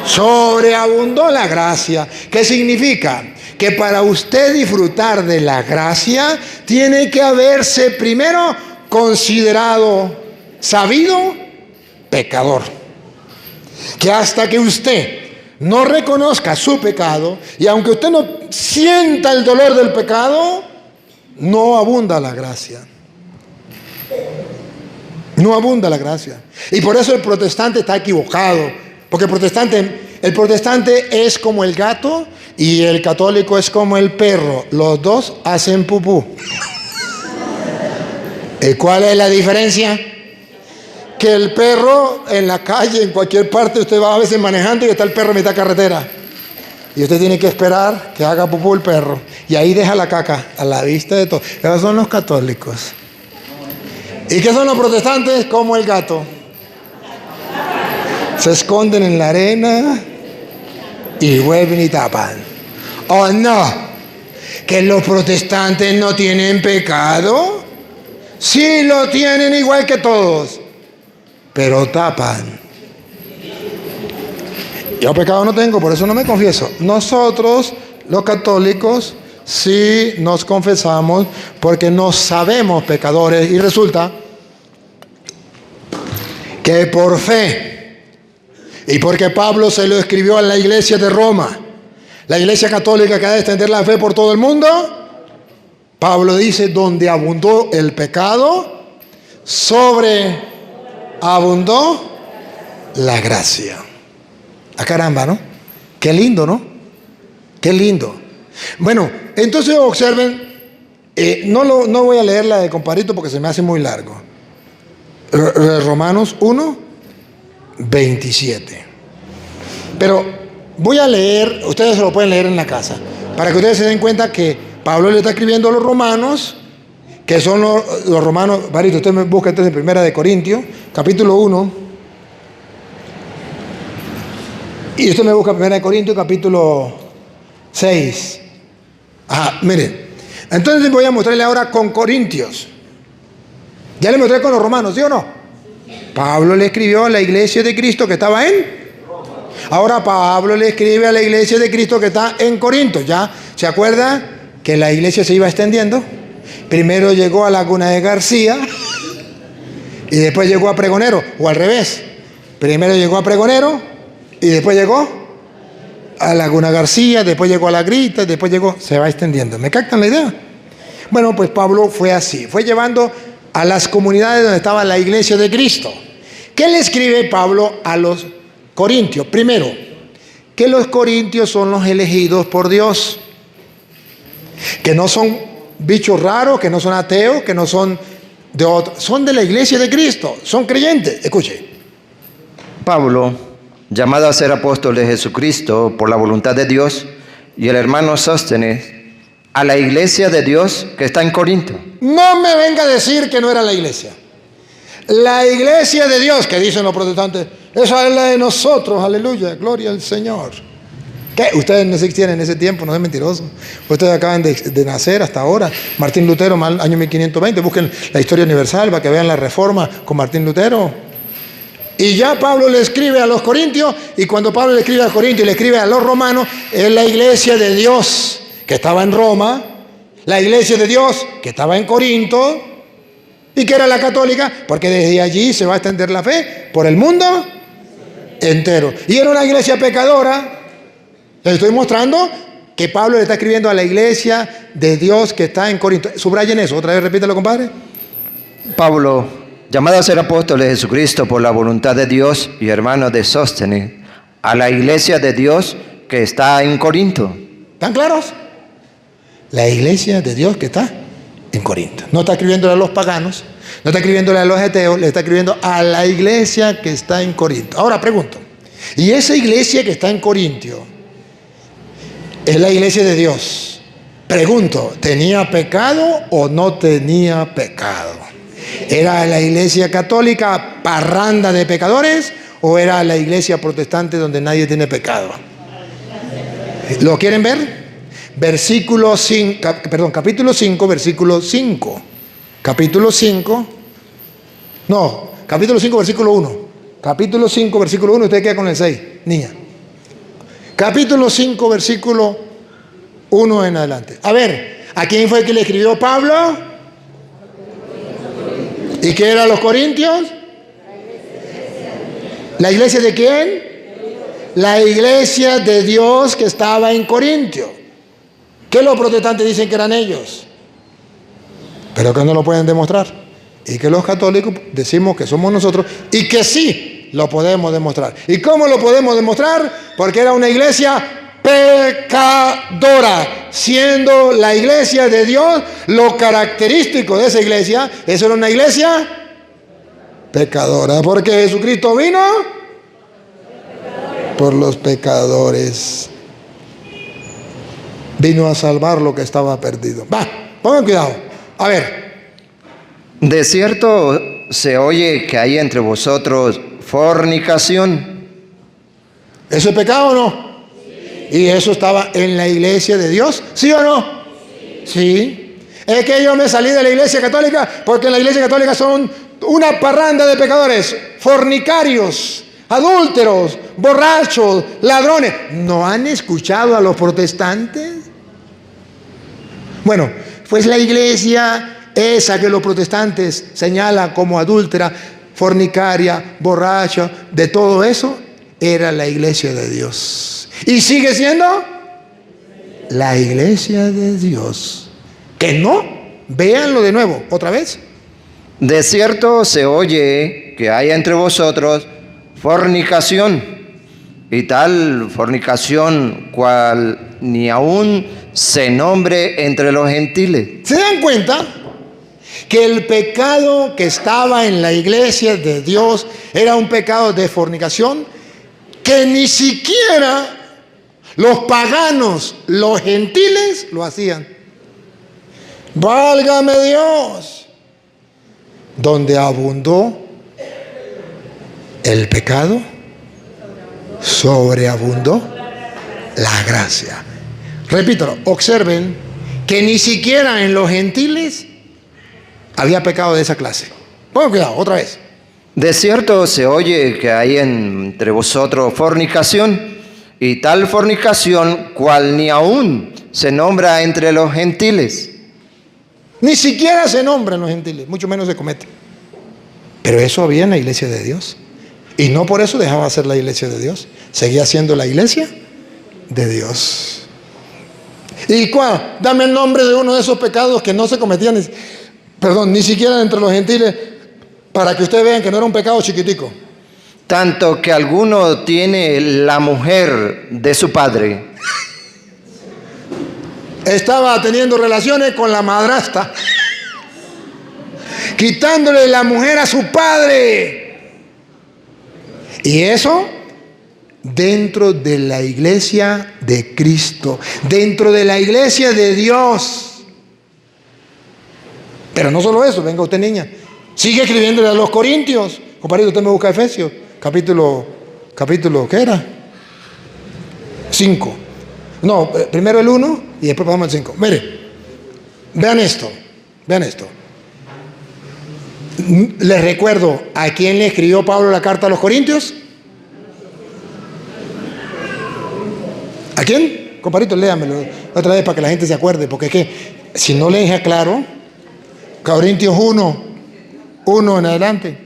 sobreabundó la gracia. ¿Qué significa? Que para usted disfrutar de la gracia, tiene que haberse primero considerado, sabido, pecador. Que hasta que usted no reconozca su pecado, y aunque usted no sienta el dolor del pecado, no abunda la gracia. No abunda la gracia. Y por eso el protestante está equivocado. Porque el protestante es como el gato y el católico es como el perro. Los dos hacen pupú. ¿Y cuál es la diferencia? Que el perro en la calle, en cualquier parte, usted va a veces manejando y está el perro en mitad de carretera. Y usted tiene que esperar que haga pupú el perro. Y ahí deja la caca a la vista de todos. Esos son los católicos. ¿Y qué son los protestantes? Como el gato. Se esconden en la arena y vuelven y tapan. ¿O no? ¿Que los protestantes no tienen pecado? Sí lo tienen igual que todos, pero tapan. Yo pecado no tengo, por eso no me confieso. Nosotros, los católicos, sí nos confesamos porque nos sabemos pecadores y resulta que por fe, y porque Pablo se lo escribió a la iglesia de Roma, la iglesia católica que ha de extender la fe por todo el mundo, Pablo dice, donde abundó el pecado, sobreabundó la gracia. ¡Ah, caramba!, ¿no? Qué lindo, ¿no? Qué lindo. Bueno, entonces observen, no voy a leer la de Comparito porque se me hace muy largo. Romanos 1, 27. Pero voy a leer, ustedes se lo pueden leer en la casa, para que ustedes se den cuenta que Pablo le está escribiendo a los romanos, que son los romanos. Barito, usted me busca entonces en 1 Corintios, capítulo 1. Y esto me busca 1 Corintios, capítulo 6. Ajá, miren. Entonces voy a mostrarle ahora con Corintios. Ya le mostré con los romanos, ¿sí o no? Pablo le escribió a la iglesia de Cristo que estaba en... Ahora Pablo le escribe a la iglesia de Cristo que está en Corinto. ¿Ya se acuerda que la iglesia se iba extendiendo? Primero llegó a Laguna de García y después llegó a Pregonero, o al revés. Primero llegó a Pregonero y después llegó a Laguna García, después llegó a La Grita, después llegó... Se va extendiendo. ¿Me captan la idea? Bueno, pues Pablo fue así. Fue llevando a las comunidades donde estaba la iglesia de Cristo. ¿Qué le escribe Pablo a los Corintios? Primero, que los corintios son los elegidos por Dios, que no son bichos raros, que no son ateos, que no son de otro, son de la iglesia de Cristo, son creyentes. Escuche. Pablo, llamado a ser apóstol de Jesucristo por la voluntad de Dios, y el hermano Sóstenes, a la iglesia de Dios que está en Corinto. No me venga a decir que no era la iglesia. La iglesia de Dios, que dicen los protestantes, esa es la de nosotros, aleluya, gloria al Señor. ¿Qué? Ustedes no existían en ese tiempo, no es mentiroso. Ustedes acaban de nacer hasta ahora. Martín Lutero, año 1520, busquen la historia universal para que vean la reforma con Martín Lutero. Y ya Pablo le escribe a los corintios, y cuando Pablo le escribe a los corintios y le escribe a los romanos, es la iglesia de Dios que estaba en Roma, la iglesia de Dios que estaba en Corinto, y que era la católica, porque desde allí se va a extender la fe por el mundo entero. Y era una iglesia pecadora. Les estoy mostrando que Pablo le está escribiendo a la iglesia de Dios que está en Corinto. Subrayen eso, otra vez repítelo, compadre. Pablo, llamado a ser apóstol de Jesucristo por la voluntad de Dios y hermano de Sóstenes, a la iglesia de Dios que está en Corinto. ¿Están claros? La iglesia de Dios que está en Corinto. No está escribiéndole a los paganos, no está escribiéndole a los ateos, le está escribiendo a la iglesia que está en Corinto. Ahora pregunto, ¿y esa iglesia que está en Corinto es la iglesia de Dios? Pregunto, ¿tenía pecado o no tenía pecado? ¿Era la iglesia católica parranda de pecadores o era la iglesia protestante donde nadie tiene pecado? ¿Lo quieren ver? Capítulo 5, versículo 5. Capítulo 5, versículo 1. Capítulo 5, versículo 1, usted queda con el 6, niña. Capítulo 5, versículo 1 en adelante. A ver, ¿a quién fue que le escribió Pablo? ¿Y qué eran los corintios? ¿La iglesia de quién? La iglesia de Dios que estaba en Corintio. ¿Qué los protestantes dicen que eran ellos? Pero que no lo pueden demostrar. Y que los católicos decimos que somos nosotros y que sí lo podemos demostrar. ¿Y cómo lo podemos demostrar? Porque era una iglesia pecadora. Siendo la iglesia de Dios, lo característico de esa iglesia, eso era una iglesia pecadora. Porque Jesucristo vino por los pecadores. Vino a salvar lo que estaba perdido. Va, pongan cuidado. A ver. De cierto se oye que hay entre vosotros fornicación. ¿Eso es pecado o no? Sí. ¿Y eso estaba en la iglesia de Dios? ¿Sí o no? Sí. Es que yo me salí de la iglesia católica porque en la iglesia católica son una parranda de pecadores, fornicarios, adúlteros, borrachos, ladrones. ¿No han escuchado a los protestantes? Bueno, pues la iglesia esa que los protestantes señalan como adúltera, fornicaria, borracha, de todo eso, era la iglesia de Dios. Y sigue siendo la iglesia de Dios. ¿Que no? Véanlo de nuevo, otra vez. De cierto se oye que hay entre vosotros fornicación, y tal fornicación cual ni aún se nombre entre los gentiles. ¿Se dan cuenta? Que el pecado que estaba en la iglesia de Dios era un pecado de fornicación que ni siquiera los paganos, los gentiles, lo hacían. ¡Válgame Dios! Donde abundó el pecado sobreabundó la gracia. Repítalo, observen que ni siquiera en los gentiles había pecado de esa clase. Pongan cuidado, otra vez. De cierto se oye que hay entre vosotros fornicación, y tal fornicación cual ni aún se nombra entre los gentiles. Ni siquiera se nombra en los gentiles, mucho menos se comete. Pero eso había en la iglesia de Dios. Y no por eso dejaba de ser la iglesia de Dios. Seguía siendo la iglesia de Dios. ¿Y cuál? Dame el nombre de uno de esos pecados que no se cometían, ni siquiera entre los gentiles, para que ustedes vean que no era un pecado chiquitico. Tanto que alguno tiene la mujer de su padre. Estaba teniendo relaciones con la madrastra, quitándole la mujer a su padre. Y eso dentro de la iglesia de Cristo, dentro de la iglesia de Dios. Pero no solo eso, venga usted, niña, sigue escribiéndole a los Corintios. Compadre, usted me busca Efesios, capítulo, ¿qué era? 5. No, primero el 1 y después pasamos al 5. Mire, vean esto. Les recuerdo a quién le escribió Pablo la carta a los Corintios. ¿A quién? Compadrito, léamelo otra vez para que la gente se acuerde, porque es que si no leen claro, Corintios 1 en adelante.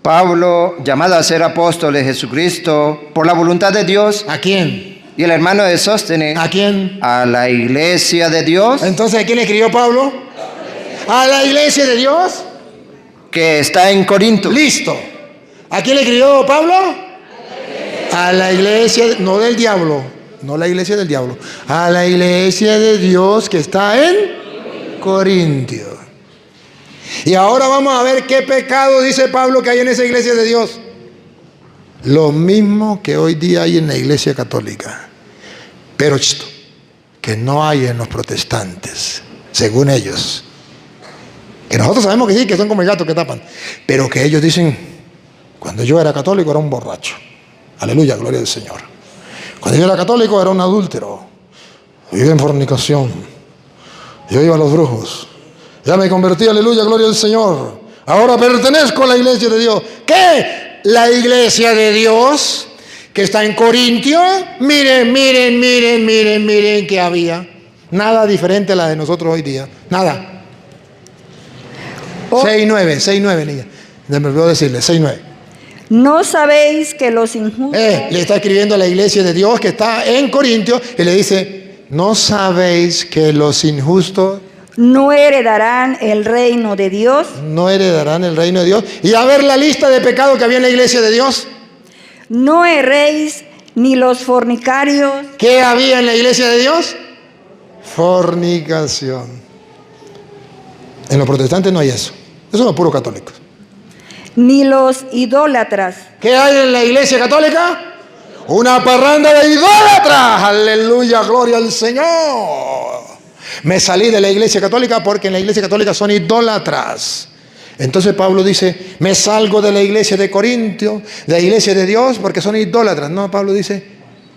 Pablo, llamado a ser apóstol de Jesucristo por la voluntad de Dios. ¿A quién? Y el hermano de Sóstenes. ¿A quién? A la iglesia de Dios. Entonces, ¿a quién le escribió Pablo? ¿A la iglesia de Dios? Que está en Corinto. Listo. ¿A quién le escribió Pablo? A la iglesia, no del diablo, no la iglesia del diablo, a la iglesia de Dios que está en Corintios. Y ahora vamos a ver qué pecado dice Pablo que hay en esa iglesia de Dios. Lo mismo que hoy día hay en la iglesia católica, pero que no hay en los protestantes, según ellos. Que nosotros sabemos que sí, que son como el gato que tapan, pero que ellos dicen, cuando yo era católico era un borracho. Aleluya, gloria al Señor. Cuando yo era católico era un adúltero. Vivía en fornicación. Yo iba a los brujos. Ya me convertí, aleluya, gloria al Señor. Ahora pertenezco a la iglesia de Dios. ¿Qué? La iglesia de Dios que está en Corintio. Miren que había. Nada diferente a la de nosotros hoy día. Nada. 6:9, niña. Me olvidó decirle, 6:9. ¿No sabéis que los injustos... Le está escribiendo a la iglesia de Dios que está en Corintio y le dice, ¿no sabéis que los injustos no heredarán el reino de Dios? No heredarán el reino de Dios. Y a ver la lista de pecados que había en la iglesia de Dios. No erréis ni los fornicarios. ¿Qué había en la iglesia de Dios? Fornicación. En los protestantes no hay eso. Eso es lo puro católicos. Ni los idólatras. ¿Qué hay en la iglesia católica? Una parranda de idólatras. Aleluya, gloria al Señor. Me salí de la iglesia católica porque en la iglesia católica son idólatras. Entonces Pablo dice, me salgo de la iglesia de Corintio, de la iglesia de Dios, porque son idólatras. No, Pablo dice,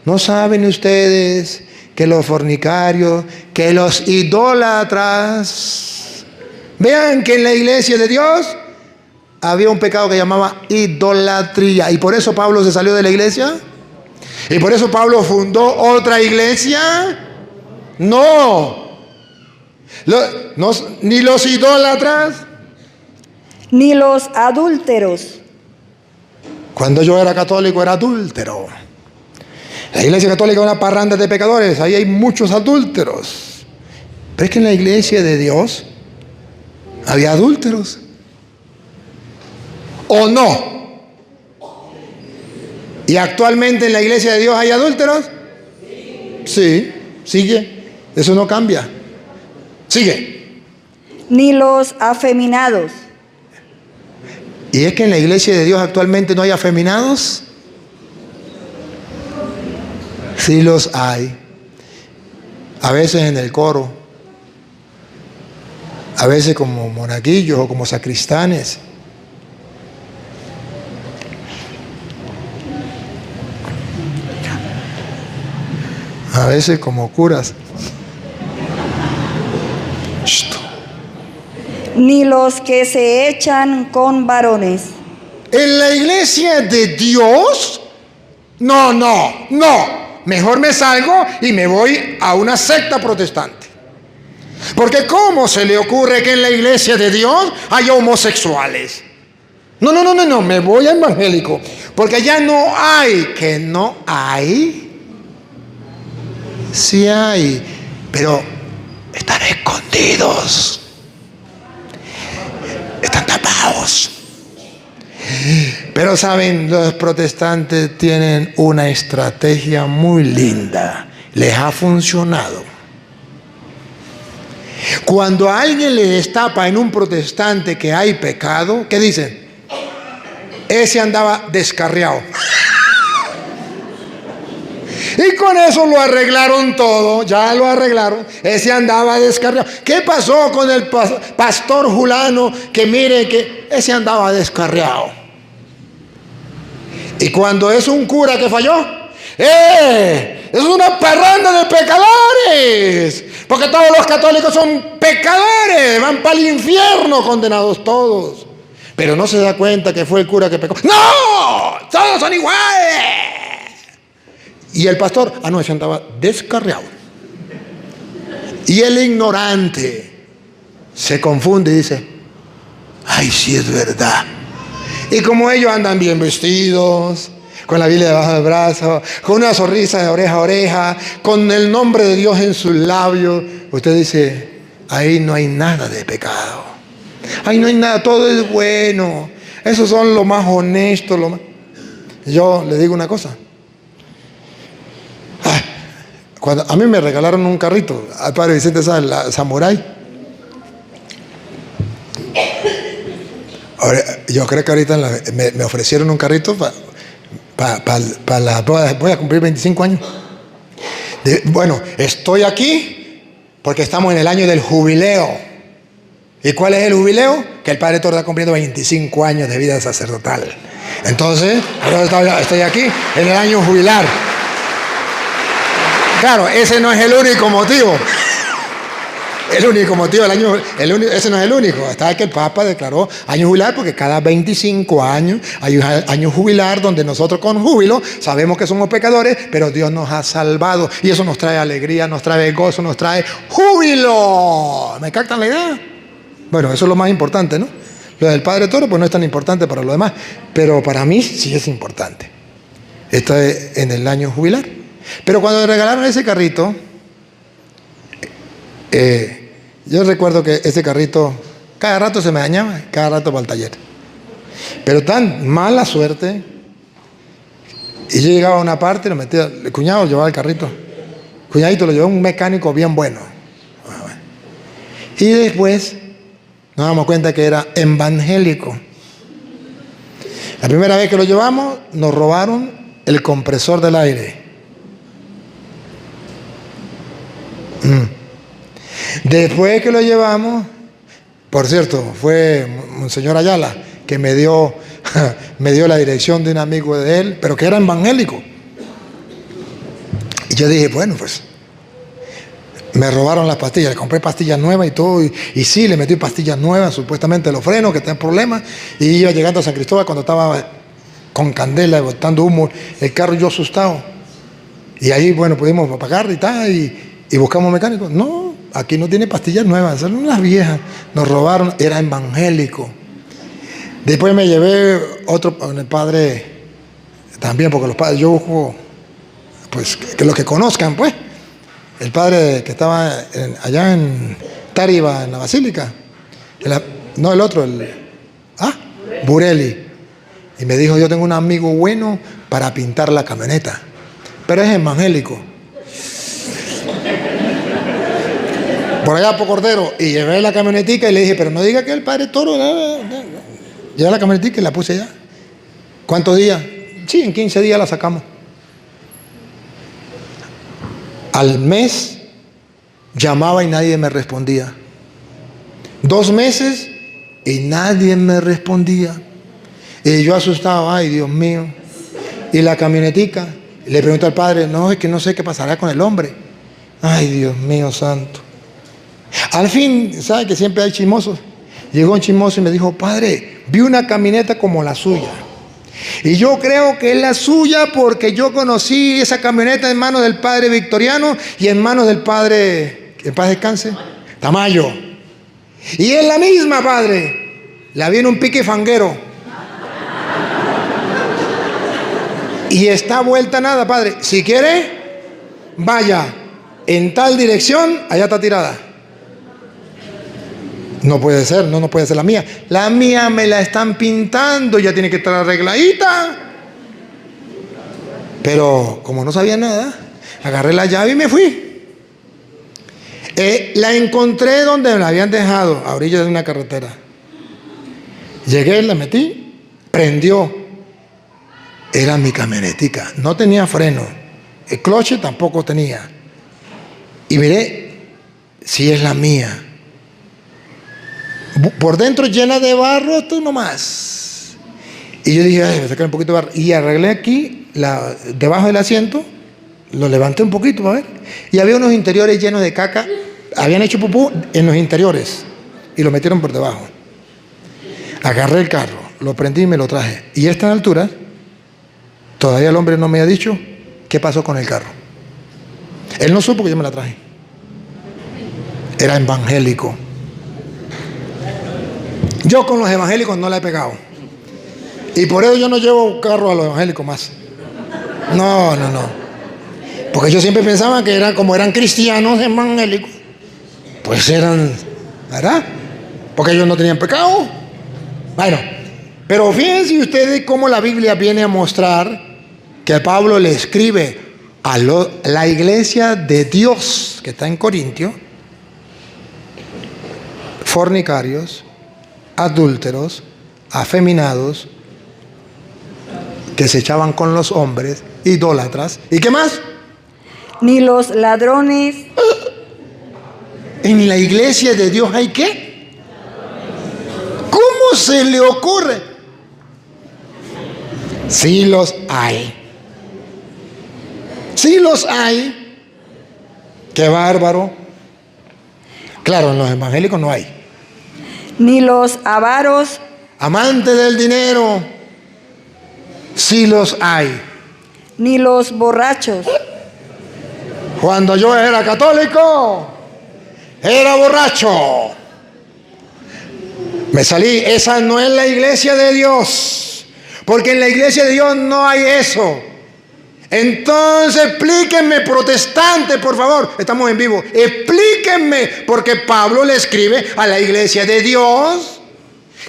¿no saben ustedes que los fornicarios, que los idólatras? Vean que en la iglesia de Dios había un pecado que llamaba idolatría. Y por eso Pablo se salió de la iglesia. Y por eso Pablo fundó otra iglesia. No, ni los idólatras, ni los adúlteros. Cuando yo era católico era adúltero. La iglesia católica es una parranda de pecadores. Ahí hay muchos adúlteros. Pero es que en la iglesia de Dios había adúlteros. ¿O no? ¿Y actualmente en la iglesia de Dios hay adúlteros? Sí, sigue. Eso no cambia. Sigue. Ni los afeminados. ¿Y es que en la iglesia de Dios actualmente no hay afeminados? Sí los hay. A veces en el coro. A veces como monaguillos o como sacristanes. A veces como curas. Ni los que se echan con varones. En la iglesia de Dios, no. Mejor me salgo y me voy a una secta protestante. Porque ¿cómo se le ocurre que en la iglesia de Dios haya homosexuales? No, me voy a evangélico. Porque allá no hay, que no hay. Sí hay, pero están escondidos. Están tapados. Pero saben, los protestantes tienen una estrategia muy linda. Les ha funcionado. Cuando a alguien le destapa en un protestante que hay pecado, ¿qué dicen? Ese andaba descarriado. Y con eso lo arreglaron todo, ya lo arreglaron. Ese andaba descarriado. ¿Qué pasó con el pastor Julano? Que mire que ese andaba descarriado. Y cuando es un cura que falló, es una parranda de pecadores. Porque todos los católicos son pecadores, van para el infierno condenados todos. Pero no se da cuenta que fue el cura que pecó. ¡No! ¡Todos son iguales! Y el pastor, no, ese andaba descarriado. Y el ignorante se confunde y dice, ay, sí es verdad. Y como ellos andan bien vestidos, con la Biblia debajo del brazo, con una sonrisa de oreja a oreja, con el nombre de Dios en sus labios, usted dice, ahí no hay nada de pecado. Ahí no hay nada, todo es bueno. Esos son los más honestos. Yo le digo una cosa. Cuando a mí me regalaron un carrito, al padre Vicente Sáenz, la Samurai. Ahora, yo creo que ahorita me ofrecieron un carrito para la boda. Voy a cumplir 25 años. Bueno, estoy aquí porque estamos en el año del jubileo. ¿Y cuál es el jubileo? Que el padre Toro está cumpliendo 25 años de vida sacerdotal. Entonces, estoy aquí en el año jubilar. Claro, ese no es el único motivo. El único motivo del año, ese no es el único. Está que el Papa declaró año jubilar porque cada 25 años hay un año jubilar donde nosotros con júbilo sabemos que somos pecadores, pero Dios nos ha salvado y eso nos trae alegría, nos trae gozo, nos trae júbilo. ¿Me captan la idea? Bueno, eso es lo más importante, ¿no? Lo del Padre Toro pues no es tan importante para los demás, pero para mí sí es importante. Está en el año jubilar. Pero cuando me regalaron ese carrito, yo recuerdo que ese carrito cada rato se me dañaba, cada rato para el taller. Pero tan mala suerte, y yo llegaba a una parte, lo metía, el cuñado llevaba el carrito, cuñadito lo llevó un mecánico bien bueno. Y después nos damos cuenta que era evangélico. La primera vez que lo llevamos, nos robaron el compresor del aire. Después que lo llevamos, por cierto, fue Monseñor Ayala que me dio la dirección de un amigo de él, pero que era evangélico. Y yo dije, bueno, pues me robaron las pastillas, le compré pastillas nuevas y todo, y sí, le metí pastillas nuevas, supuestamente los frenos, que tenían problemas, y iba llegando a San Cristóbal cuando estaba con candela, botando humo, el carro yo asustado. Y ahí, bueno, pudimos apagar y tal, y buscamos mecánicos. No, aquí no tiene pastillas nuevas, son unas viejas. Nos robaron, era evangélico. Después me llevé otro, el padre, también, porque los padres, yo busco, pues, que los que conozcan, pues. El padre que estaba allá en Táriba, en la Basílica. No, el otro, Burelli. Y me dijo, yo tengo un amigo bueno para pintar la camioneta. Pero es evangélico. Por allá por Cordero. Y llevé la camionetica y le dije, pero no diga que el padre Toro. Llevé la camionetica y la puse allá. ¿Cuántos días? Sí, en 15 días la sacamos. Al mes llamaba y nadie me respondía. 2 meses y nadie me respondía. Y yo asustado, ay Dios mío. Y la camionetica, Le pregunto al padre, no, es que no sé qué pasará con el hombre. Ay, Dios mío santo. Al fin, ¿sabe que siempre hay chismosos? Llegó un chismoso y me dijo, padre, vi una camioneta como la suya. Y yo creo que es la suya porque yo conocí esa camioneta en manos del padre Victoriano y en manos del padre, que en paz descanse, Tamayo. Y es la misma, padre. La vi en un pique fanguero. Y está vuelta nada, padre. Si quiere, vaya en tal dirección, allá está tirada. No puede ser, no puede ser la mía. La mía me la están pintando, ya tiene que estar arregladita. Pero como no sabía nada, agarré la llave y me fui. La encontré donde me la habían dejado, a orillas de una carretera. Llegué, la metí, prendió. Era mi camionetica, no tenía freno, el cloche tampoco tenía. Y miré, si es la mía. Por dentro llena de barro, tú nomás. Y yo dije, ay, voy a sacar un poquito de barro. Y arreglé aquí, debajo del asiento, lo levanté un poquito para ver. Y había unos interiores llenos de caca. Habían hecho pupú en los interiores y lo metieron por debajo. Agarré el carro, lo prendí y me lo traje. Y a esta altura, todavía el hombre no me ha dicho qué pasó con el carro. Él no supo que yo me la traje. Era evangélico. Yo con los evangélicos no la he pegado. Y por eso yo no llevo carro a los evangélicos más. No. Porque yo siempre pensaba que eran como eran cristianos evangélicos. Pues eran, ¿verdad? Porque ellos no tenían pecado. Bueno, pero fíjense ustedes cómo la Biblia viene a mostrar que Pablo le escribe a la iglesia de Dios que está en Corintio, fornicarios, adúlteros, afeminados, que se echaban con los hombres, idólatras. ¿Y qué más? Ni los ladrones. ¿En la iglesia de Dios hay qué? ¿Cómo se le ocurre? Sí los hay. Sí los hay. Qué bárbaro. Claro, en los evangélicos no hay. Ni los avaros. Amantes del dinero. Sí los hay. Ni los borrachos. Cuando yo era católico, era borracho. Me salí. Esa no es la iglesia de Dios. Porque en la iglesia de Dios no hay eso. Entonces explíquenme, protestantes, por favor. Estamos en vivo. Explíquenme, porque Pablo le escribe a la iglesia de Dios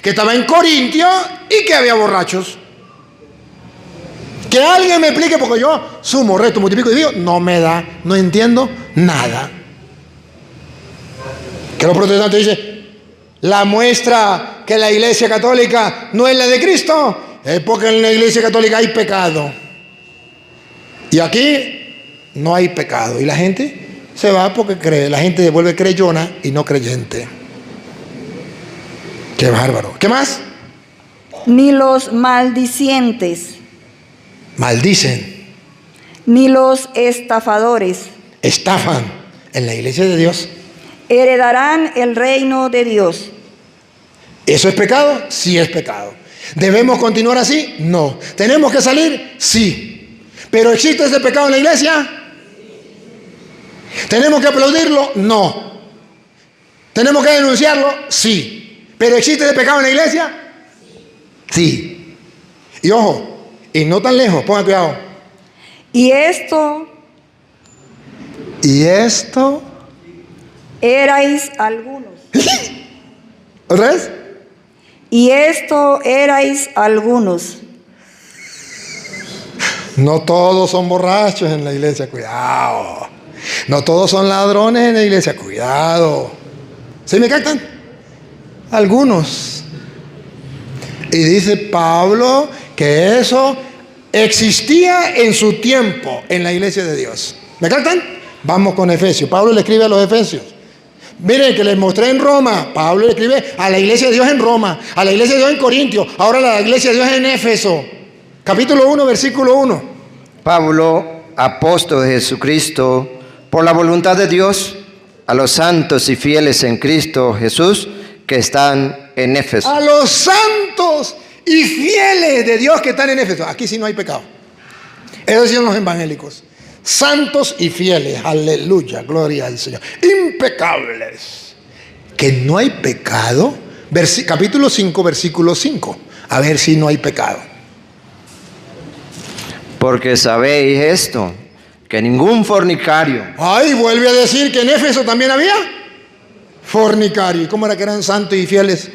que estaba en Corintio y que había borrachos. Que alguien me explique, porque yo sumo, resto, multiplico y digo, no me da, no entiendo nada. Que los protestantes dicen, la muestra que la iglesia católica no es la de Cristo, es porque en la iglesia católica hay pecado. Y aquí no hay pecado. Y la gente se va porque cree, la gente se vuelve creyona y no creyente. Qué bárbaro. ¿Qué más? Ni los maldicientes. Maldicen. Ni los estafadores. Estafan en la iglesia de Dios. Heredarán el reino de Dios. ¿Eso es pecado? Sí es pecado. ¿Debemos continuar así? No. ¿Tenemos que salir? Sí. ¿Pero existe ese pecado en la iglesia? ¿Tenemos que aplaudirlo? No. ¿Tenemos que denunciarlo? Sí. ¿Pero existe ese pecado en la iglesia? Sí. Y ojo, y no tan lejos, pongan cuidado. Y esto erais algunos. ¿Otra vez? Y esto erais algunos. No todos son borrachos en la iglesia, cuidado. No todos son ladrones en la iglesia, cuidado. ¿Sí me captan? Algunos. Y dice Pablo que eso existía en su tiempo en la iglesia de Dios. ¿Me captan? Vamos con Efesios. Pablo le escribe a los Efesios. Miren que les mostré en Roma. Pablo le escribe a la iglesia de Dios en Roma, a la iglesia de Dios en Corintio, ahora a la iglesia de Dios en Éfeso. Capítulo 1, versículo 1. Pablo, apóstol de Jesucristo, por la voluntad de Dios, a los santos y fieles en Cristo Jesús que están en Éfeso. A los santos y fieles de Dios que están en Éfeso. Aquí sí no hay pecado. Eso decían los evangélicos. Santos y fieles, aleluya, gloria al Señor. Impecables. Que no hay pecado. Capítulo 5, versículo 5. A ver si no hay pecado. Porque sabéis esto, que ningún fornicario. Ay, vuelve a decir que en Éfeso también había fornicario. ¿Y cómo era que eran santos y fieles?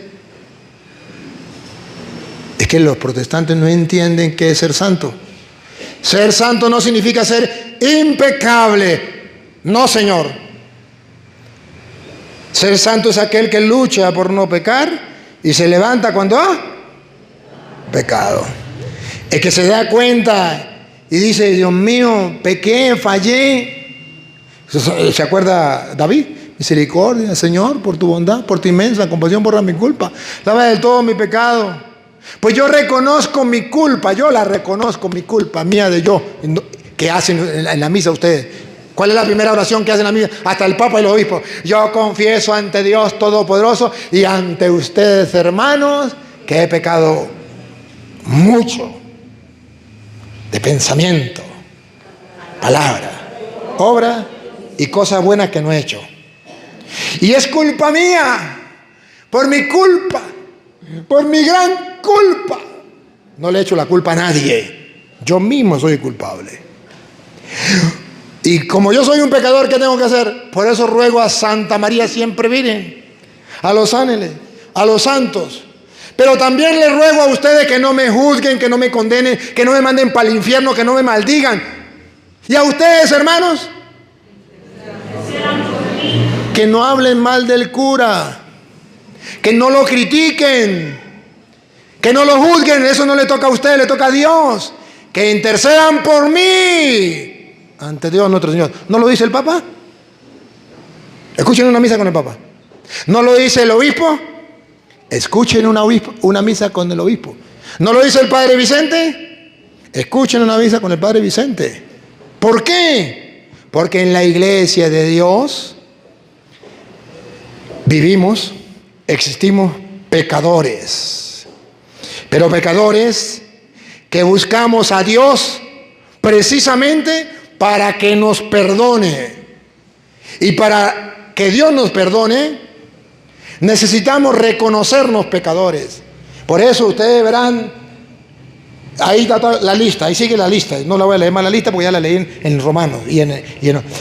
Es que los protestantes no entienden qué es ser santo. Ser santo no significa ser impecable. No, señor. Ser santo es aquel que lucha por no pecar y se levanta cuando ha pecado. Es que se da cuenta y dice, Dios mío, pequé, fallé. ¿Se acuerda David? Misericordia, Señor, por tu bondad, por tu inmensa compasión, borra mi culpa. Lava del todo mi pecado. Pues yo reconozco mi culpa, yo la reconozco, mi culpa, mía de yo. ¿Qué hacen en la misa ustedes? ¿Cuál es la primera oración que hacen en la misa? Hasta el Papa y los obispos. Yo confieso ante Dios Todopoderoso y ante ustedes, hermanos, que he pecado mucho. De pensamiento, palabra, obra y cosas buenas que no he hecho. Y es culpa mía, por mi culpa, por mi gran culpa. No le echo la culpa a nadie, yo mismo soy culpable. Y como yo soy un pecador, ¿qué tengo que hacer? Por eso ruego a Santa María siempre Virgen, a los ángeles, a los santos. Pero también les ruego a ustedes que no me juzguen, que no me condenen, que no me manden para el infierno, que no me maldigan. Y a ustedes, hermanos, que no hablen mal del cura, que no lo critiquen, que no lo juzguen. Eso no le toca a ustedes, le toca a Dios. Que intercedan por mí ante Dios nuestro Señor. ¿No lo dice el Papa? Escuchen una misa con el Papa. ¿No lo dice el obispo? Escuchen una misa con el obispo. ¿No lo dice el Padre Vicente? Escuchen una misa con el Padre Vicente. ¿Por qué? Porque en la iglesia de Dios vivimos, existimos pecadores. Pero pecadores que buscamos a Dios precisamente para que nos perdone. Y para que Dios nos perdone, necesitamos reconocernos pecadores. Por eso ustedes verán, ahí está la lista, ahí sigue la lista. No la voy a leer más la lista porque ya la leí en Romanos.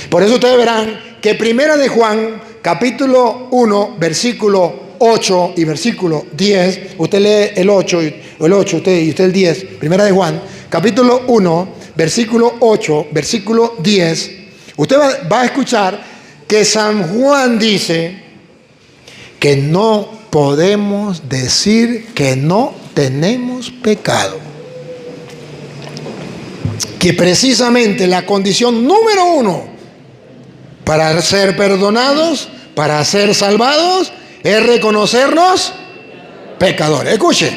Por eso ustedes verán que Primera de Juan, capítulo 1, versículo 8 y versículo 10, usted lee el 8 usted el 10, Primera de Juan, capítulo 1, versículo 8, versículo 10, usted va a escuchar que San Juan dice que no podemos decir que no tenemos pecado. Que precisamente la condición número 1 para ser perdonados, para ser salvados, es reconocernos pecadores. Escuche,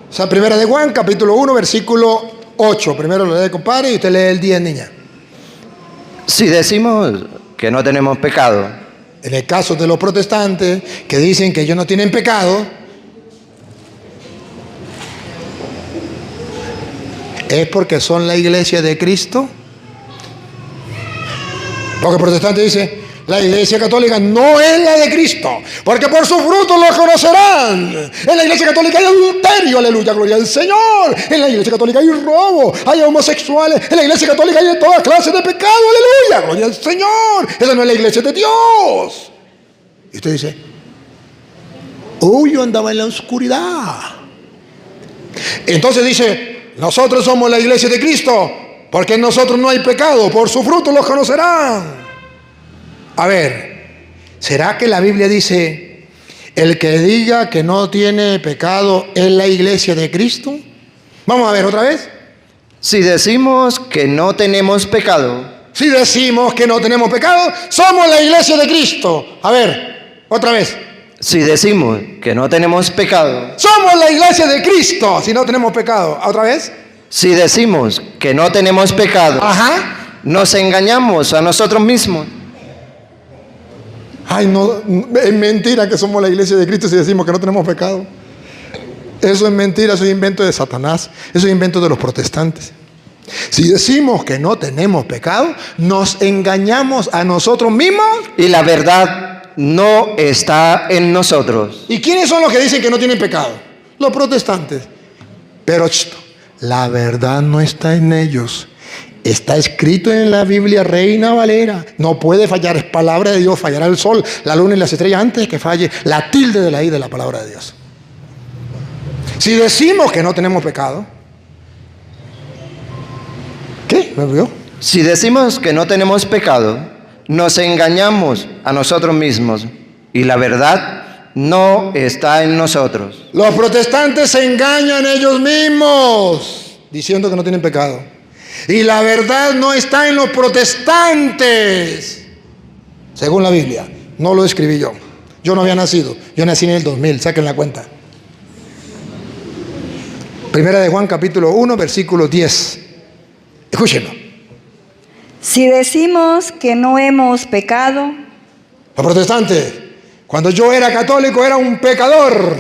esa Primera de Juan, capítulo 1, versículo 8. Primero lo lee, compadre, y usted lee el 10, niña. Si decimos que no tenemos pecado, en el caso de los protestantes que dicen que ellos no tienen pecado, ¿es porque son la iglesia de Cristo? Porque el protestante dice, la iglesia católica no es la de Cristo, porque por sus frutos los conocerán. En la iglesia católica hay adulterio, aleluya, gloria al Señor. En la iglesia católica hay robo, hay homosexuales. En la iglesia católica hay de toda clase de pecado, aleluya, gloria al Señor. Esa no es la iglesia de Dios. Y usted dice, yo andaba en la oscuridad. Entonces dice, nosotros somos la iglesia de Cristo, porque en nosotros no hay pecado, por su fruto los conocerán. A ver, ¿será que la Biblia dice, el que diga que no tiene pecado es la iglesia de Cristo? Vamos a ver otra vez. si decimos que no tenemos pecado, Si decimos que no tenemos pecado, somos la iglesia de Cristo. A ver, otra vez. si decimos que no tenemos pecado, Somos la iglesia de Cristo si no tenemos pecado. Otra vez. Si decimos que no tenemos pecado, Ajá. nos engañamos a nosotros mismos. Ay, no, es mentira que somos la iglesia de Cristo si decimos que no tenemos pecado. Eso es mentira, eso es invento de Satanás, eso es invento de los protestantes. Si decimos que no tenemos pecado, nos engañamos a nosotros mismos. Y la verdad no está en nosotros. ¿Y quiénes son los que dicen que no tienen pecado? Los protestantes. Pero la verdad no está en ellos. Está escrito en la Biblia Reina Valera. No puede fallar, es palabra de Dios. Fallará el sol, la luna y las estrellas antes de que falle la tilde de la I de la palabra de Dios. Si decimos que no tenemos pecado, ¿qué? ¿Me vio? Si decimos que no tenemos pecado, nos engañamos a nosotros mismos y la verdad no está en nosotros. Los protestantes se engañan ellos mismos diciendo que no tienen pecado. Y la verdad no está en los protestantes, según la Biblia. No lo escribí yo. Yo no había nacido. Yo nací en el 2000, saquen la cuenta. Primera de Juan, capítulo 1, versículo 10. Escúchenlo. Si decimos que no hemos pecado, Los protestantes, cuando yo era católico era un pecador.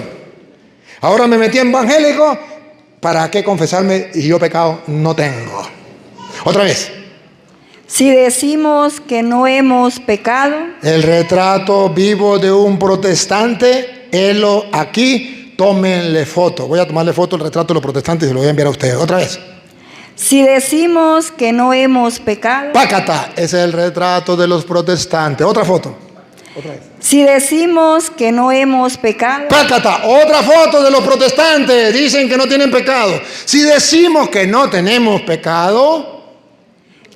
Ahora me metí en evangélico. ¿Para qué confesarme? Y yo pecado no tengo. Otra vez. si decimos que no hemos pecado, El retrato vivo de un protestante, helo aquí, tómenle foto. Voy a tomarle foto al retrato de los protestantes y se lo voy a enviar a ustedes. Otra vez. si decimos que no hemos pecado, Pácata, ese es el retrato de los protestantes. Otra foto. Otra vez. si decimos que no hemos pecado, Pácata, otra foto de los protestantes. Dicen que no tienen pecado. Si decimos que no tenemos pecado,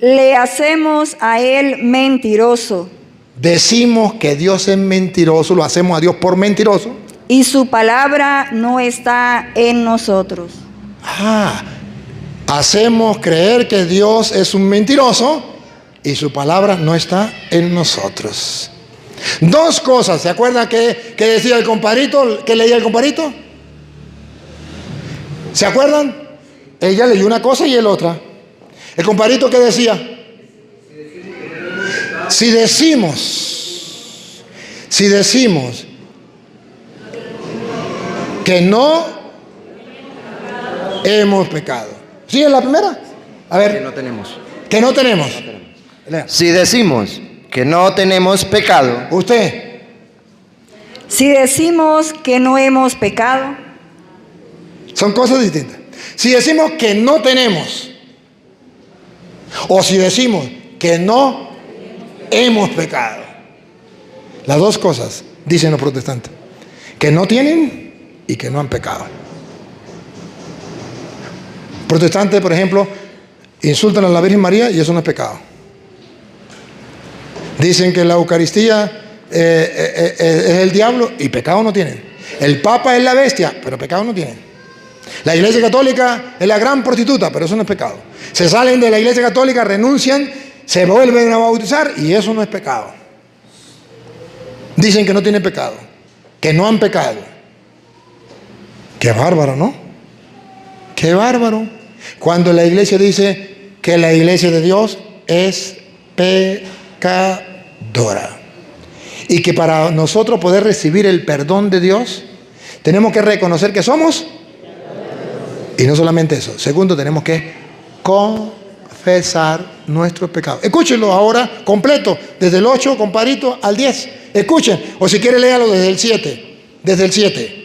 le hacemos a él mentiroso decimos que Dios es mentiroso, lo hacemos a Dios por mentiroso. y su palabra no está en nosotros. Hacemos creer que Dios es un mentiroso y su palabra no está en nosotros. Dos cosas, ¿se acuerdan que decía el comparito? ¿Qué leía el comparito? ¿Se acuerdan? Ella leyó una cosa y él otra. El comparito, ¿qué decía? Si decimos que no hemos pecado. ¿Sí es la primera? A ver. Que no tenemos. Que no tenemos. Lea. Si decimos que no tenemos pecado, Usted. Si decimos que no hemos pecado, Son cosas distintas. Si decimos que no tenemos, o si decimos que no hemos pecado, las dos cosas dicen los protestantes, que no tienen y que no han pecado. Protestantes, por ejemplo, insultan a la Virgen María y eso no es pecado. Dicen que la Eucaristía es el diablo y pecado no tienen. El Papa es la bestia, pero pecado no tienen. La Iglesia Católica es la gran prostituta, pero eso no es pecado. Se salen de la Iglesia Católica, renuncian, se vuelven a bautizar y eso no es pecado. Dicen que no tienen pecado, que no han pecado. Qué bárbaro, ¿no? Qué bárbaro. Cuando la Iglesia dice que la Iglesia de Dios es pecadora y que para nosotros poder recibir el perdón de Dios tenemos que reconocer que somos. Y no solamente eso. Segundo, tenemos que confesar nuestros pecados. Escúchenlo ahora completo, desde el 8, comparito, al 10. Escuchen, o si quiere léalo desde el 7. Desde el 7.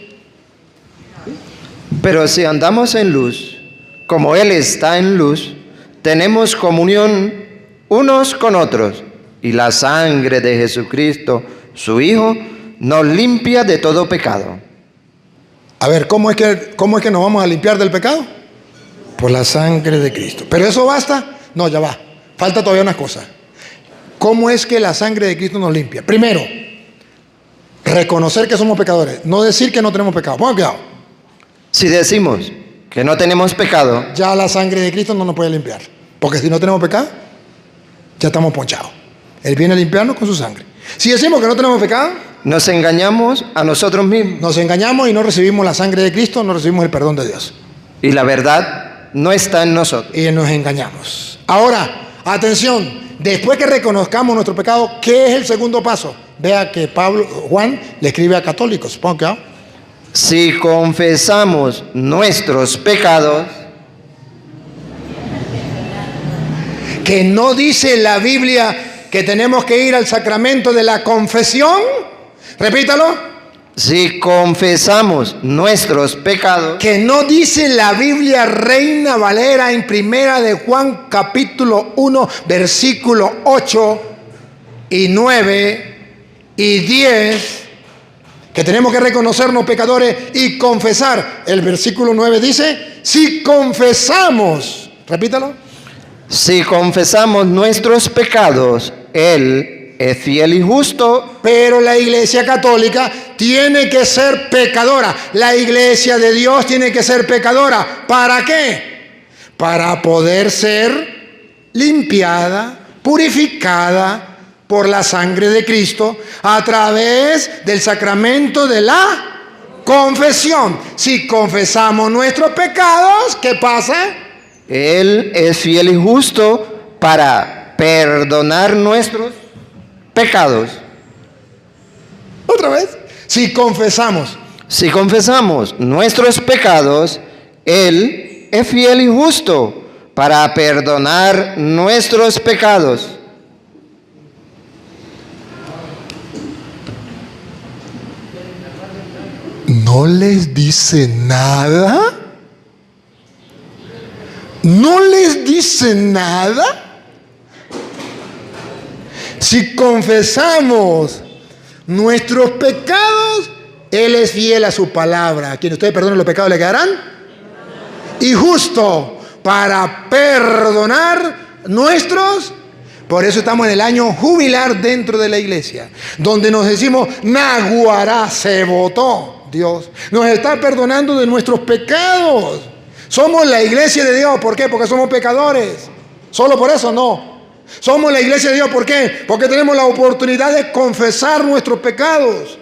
pero si andamos en luz, como Él está en luz, tenemos comunión unos con otros, y la sangre de Jesucristo, su Hijo, nos limpia de todo pecado. A ver, ¿cómo es que nos vamos a limpiar del pecado? Por la sangre de Cristo. ¿Pero eso basta? No, ya va. Falta todavía una cosa. ¿Cómo es que la sangre de Cristo nos limpia? Primero, reconocer que somos pecadores. No decir que no tenemos pecado. Pongan cuidado. Si decimos que no tenemos pecado, Ya la sangre de Cristo no nos puede limpiar. Porque si no tenemos pecado, ya estamos ponchados. Él viene a limpiarnos con su sangre. Si decimos que no tenemos pecado, nos engañamos a nosotros mismos, nos engañamos y no recibimos la sangre de Cristo, no recibimos el perdón de Dios. y la verdad no está en nosotros. Y nos engañamos. Ahora, atención, después que reconozcamos nuestro pecado, ¿qué es el segundo paso? Vea que Juan le escribe a católicos. Ponga cuidado. Si confesamos nuestros pecados, Que no dice la Biblia que tenemos que ir al sacramento de la confesión. Repítalo. si confesamos nuestros pecados, Que no dice la Biblia Reina Valera en Primera de Juan capítulo 1 versículo 8 y 9 y 10, que tenemos que reconocernos pecadores y confesar. El versículo 9 dice, si confesamos, repítalo. si confesamos nuestros pecados, Él es fiel y justo. Pero la Iglesia Católica tiene que ser pecadora. La Iglesia de Dios tiene que ser pecadora. ¿Para qué? Para poder ser limpiada, purificada por la sangre de Cristo a través del sacramento de la confesión. Si confesamos nuestros pecados, ¿qué pasa? Él es fiel y justo para perdonar nuestros pecados. Otra vez. Si confesamos. Si confesamos nuestros pecados, Él es fiel y justo para perdonar nuestros pecados. ¿No les dice nada? ¿No les dice nada? Si confesamos nuestros pecados, Él es fiel a su palabra. A quien ustedes perdonen los pecados le quedarán. Y justo para perdonar nuestros. Por eso estamos en el año jubilar dentro de la iglesia, donde nos decimos, Naguará se votó. Dios nos está perdonando de nuestros pecados. Somos la iglesia de Dios. ¿Por qué? Porque somos pecadores. Solo por eso no. Somos la iglesia de Dios. ¿Por qué? Porque tenemos la oportunidad de confesar nuestros pecados.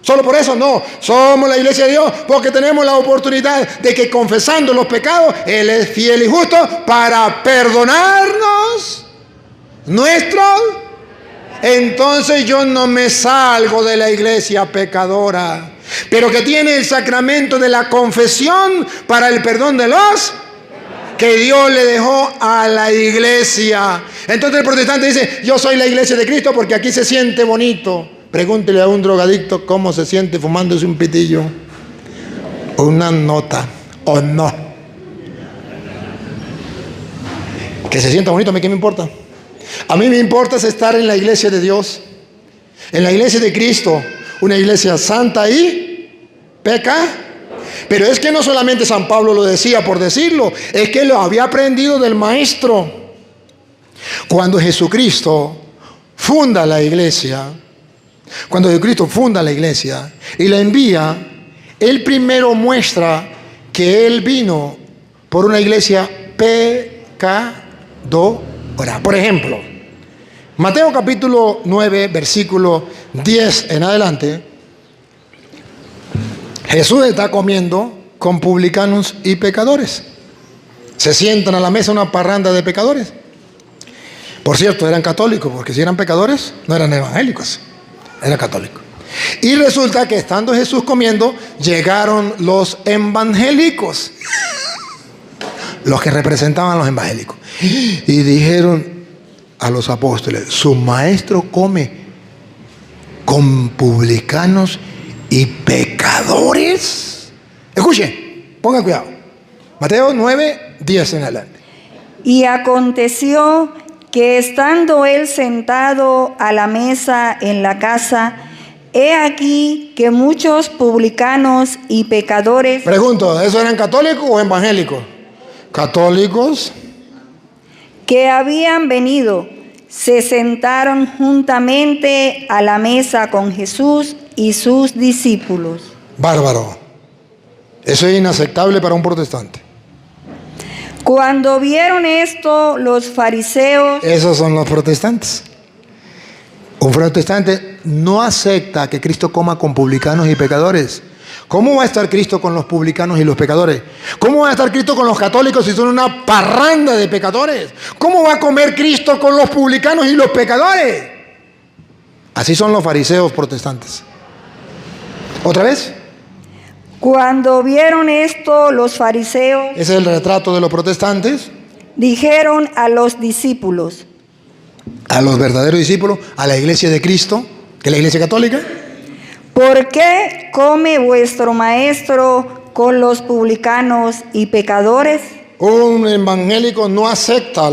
Solo por eso no. Somos la iglesia de Dios porque tenemos la oportunidad de que confesando los pecados, Él es fiel y justo para perdonarnos nuestros. Entonces yo no me salgo de la iglesia pecadora, pero que tiene el sacramento de la confesión para el perdón de los que Dios le dejó a la iglesia. Entonces el protestante dice, yo soy la iglesia de Cristo porque aquí se siente bonito. Pregúntele a un drogadicto cómo se siente fumándose un pitillo o una nota, o no. Que se sienta bonito, ¿a mí qué me importa? A mí me importa es estar en la iglesia de Dios, en la iglesia de Cristo, una iglesia santa y peca. Pero es que no solamente San Pablo lo decía por decirlo, es que lo había aprendido del maestro. Cuando Jesucristo funda la iglesia, y la envía, Él primero muestra que Él vino por una iglesia pecadora. Por ejemplo, Mateo capítulo 9, versículo 10 en adelante, Jesús está comiendo con publicanos y pecadores. Se sientan a la mesa una parranda de pecadores. Por cierto, eran católicos, porque si eran pecadores, no eran evangélicos, eran católicos. Y resulta que estando Jesús comiendo, llegaron los evangélicos, los que representaban a los evangélicos, y dijeron a los apóstoles, su maestro come con publicanos y pecadores. Escuchen, pongan cuidado. Mateo 9, 10 en adelante. Y aconteció que estando él sentado a la mesa en la casa, he aquí que muchos publicanos y pecadores. Pregunto, ¿esos eran católicos o evangélicos? Católicos. Que habían venido, se sentaron juntamente a la mesa con Jesús y sus discípulos. Bárbaro. Eso es inaceptable para un protestante. Cuando vieron esto, los fariseos. Esos son los protestantes. Un protestante no acepta que Cristo coma con publicanos y pecadores. ¿Cómo va a estar Cristo con los publicanos y los pecadores? ¿Cómo va a estar Cristo con los católicos si son una parranda de pecadores? ¿Cómo va a comer Cristo con los publicanos y los pecadores? Así son los fariseos protestantes. ¿Otra vez? Cuando vieron esto, los fariseos Ese es el retrato de los protestantes. dijeron a los discípulos: A los verdaderos discípulos, a la iglesia de Cristo, que es la iglesia católica. ¿por qué come vuestro maestro con los publicanos y pecadores? Un evangélico no acepta a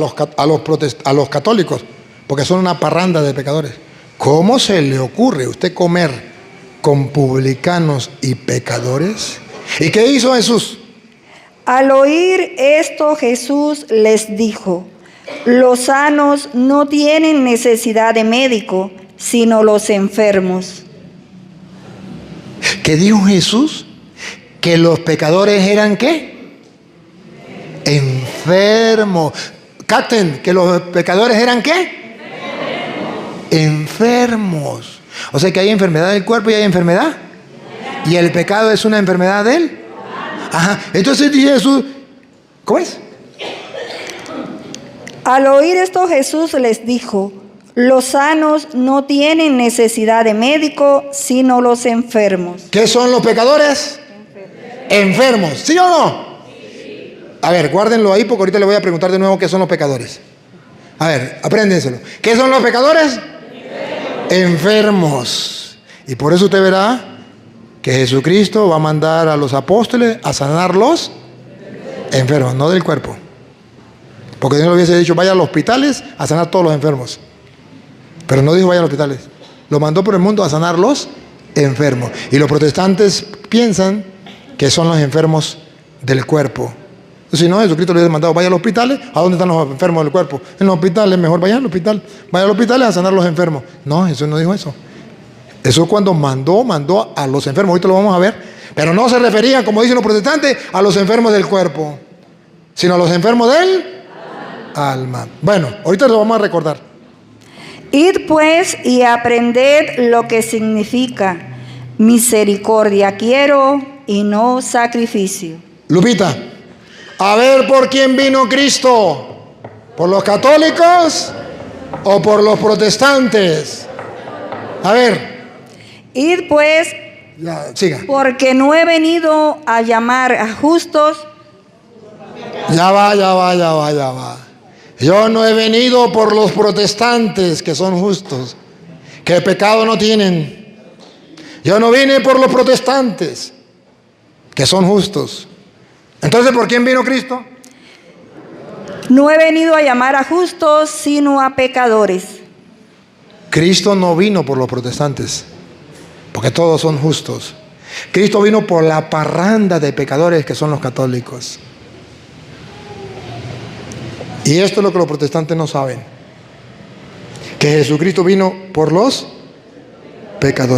los católicos, porque son una parranda de pecadores. ¿Cómo se le ocurre a usted comer con publicanos y pecadores? ¿Y qué hizo Jesús? Al oír esto, Jesús les dijo: los sanos no tienen necesidad de médico, sino los enfermos. ¿Qué dijo Jesús? Que los pecadores eran ¿qué? Enfermos. Capten, que los pecadores eran ¿qué? Enfermos. O sea que hay enfermedad del cuerpo y hay enfermedad. Y el pecado es una enfermedad de él. Ajá. Entonces dice Jesús, ¿cómo es? Al oír esto, Jesús les dijo: los sanos no tienen necesidad de médico, sino los enfermos. ¿Qué son los pecadores? Enfermos. ¿Sí o no? A ver, guárdenlo ahí porque ahorita le voy a preguntar de nuevo qué son los pecadores. A ver, apréndenselo. ¿Qué son los pecadores? Enfermos. Y por eso usted verá que Jesucristo va a mandar a los apóstoles a sanar los enfermos, no del cuerpo. Porque Dios le hubiese dicho, vaya a los hospitales a sanar todos los enfermos. Pero no dijo vaya a los hospitales. Lo mandó por el mundo a sanar los enfermos. Y los protestantes piensan que son los enfermos del cuerpo. Si no, Jesucristo le hubiese mandado, vaya a los hospitales. ¿A dónde están los enfermos del cuerpo? En los hospitales, mejor vaya al hospital. Vaya a los hospitales a sanar los enfermos. No, Jesús no dijo eso. Eso cuando mandó a los enfermos. Ahorita lo vamos a ver. Pero no se referían, como dicen los protestantes, a los enfermos del cuerpo, sino a los enfermos del alma. Bueno, ahorita lo vamos a recordar. Id pues y aprended lo que significa: misericordia quiero y no sacrificio. Lupita, a ver por quién vino Cristo. ¿Por los católicos o por los protestantes? A ver. Id pues, Ya, siga. porque no he venido a llamar a justos, Ya va. Yo no he venido por los protestantes que son justos, que pecado no tienen. Yo no vine por los protestantes que son justos. Entonces, ¿por quién vino Cristo? no he venido a llamar a justos, sino a pecadores. Cristo no vino por los protestantes, porque todos son justos. Cristo vino por la parranda de pecadores que son los católicos. Y esto es lo que los protestantes no saben, que Jesucristo vino por los pecadores.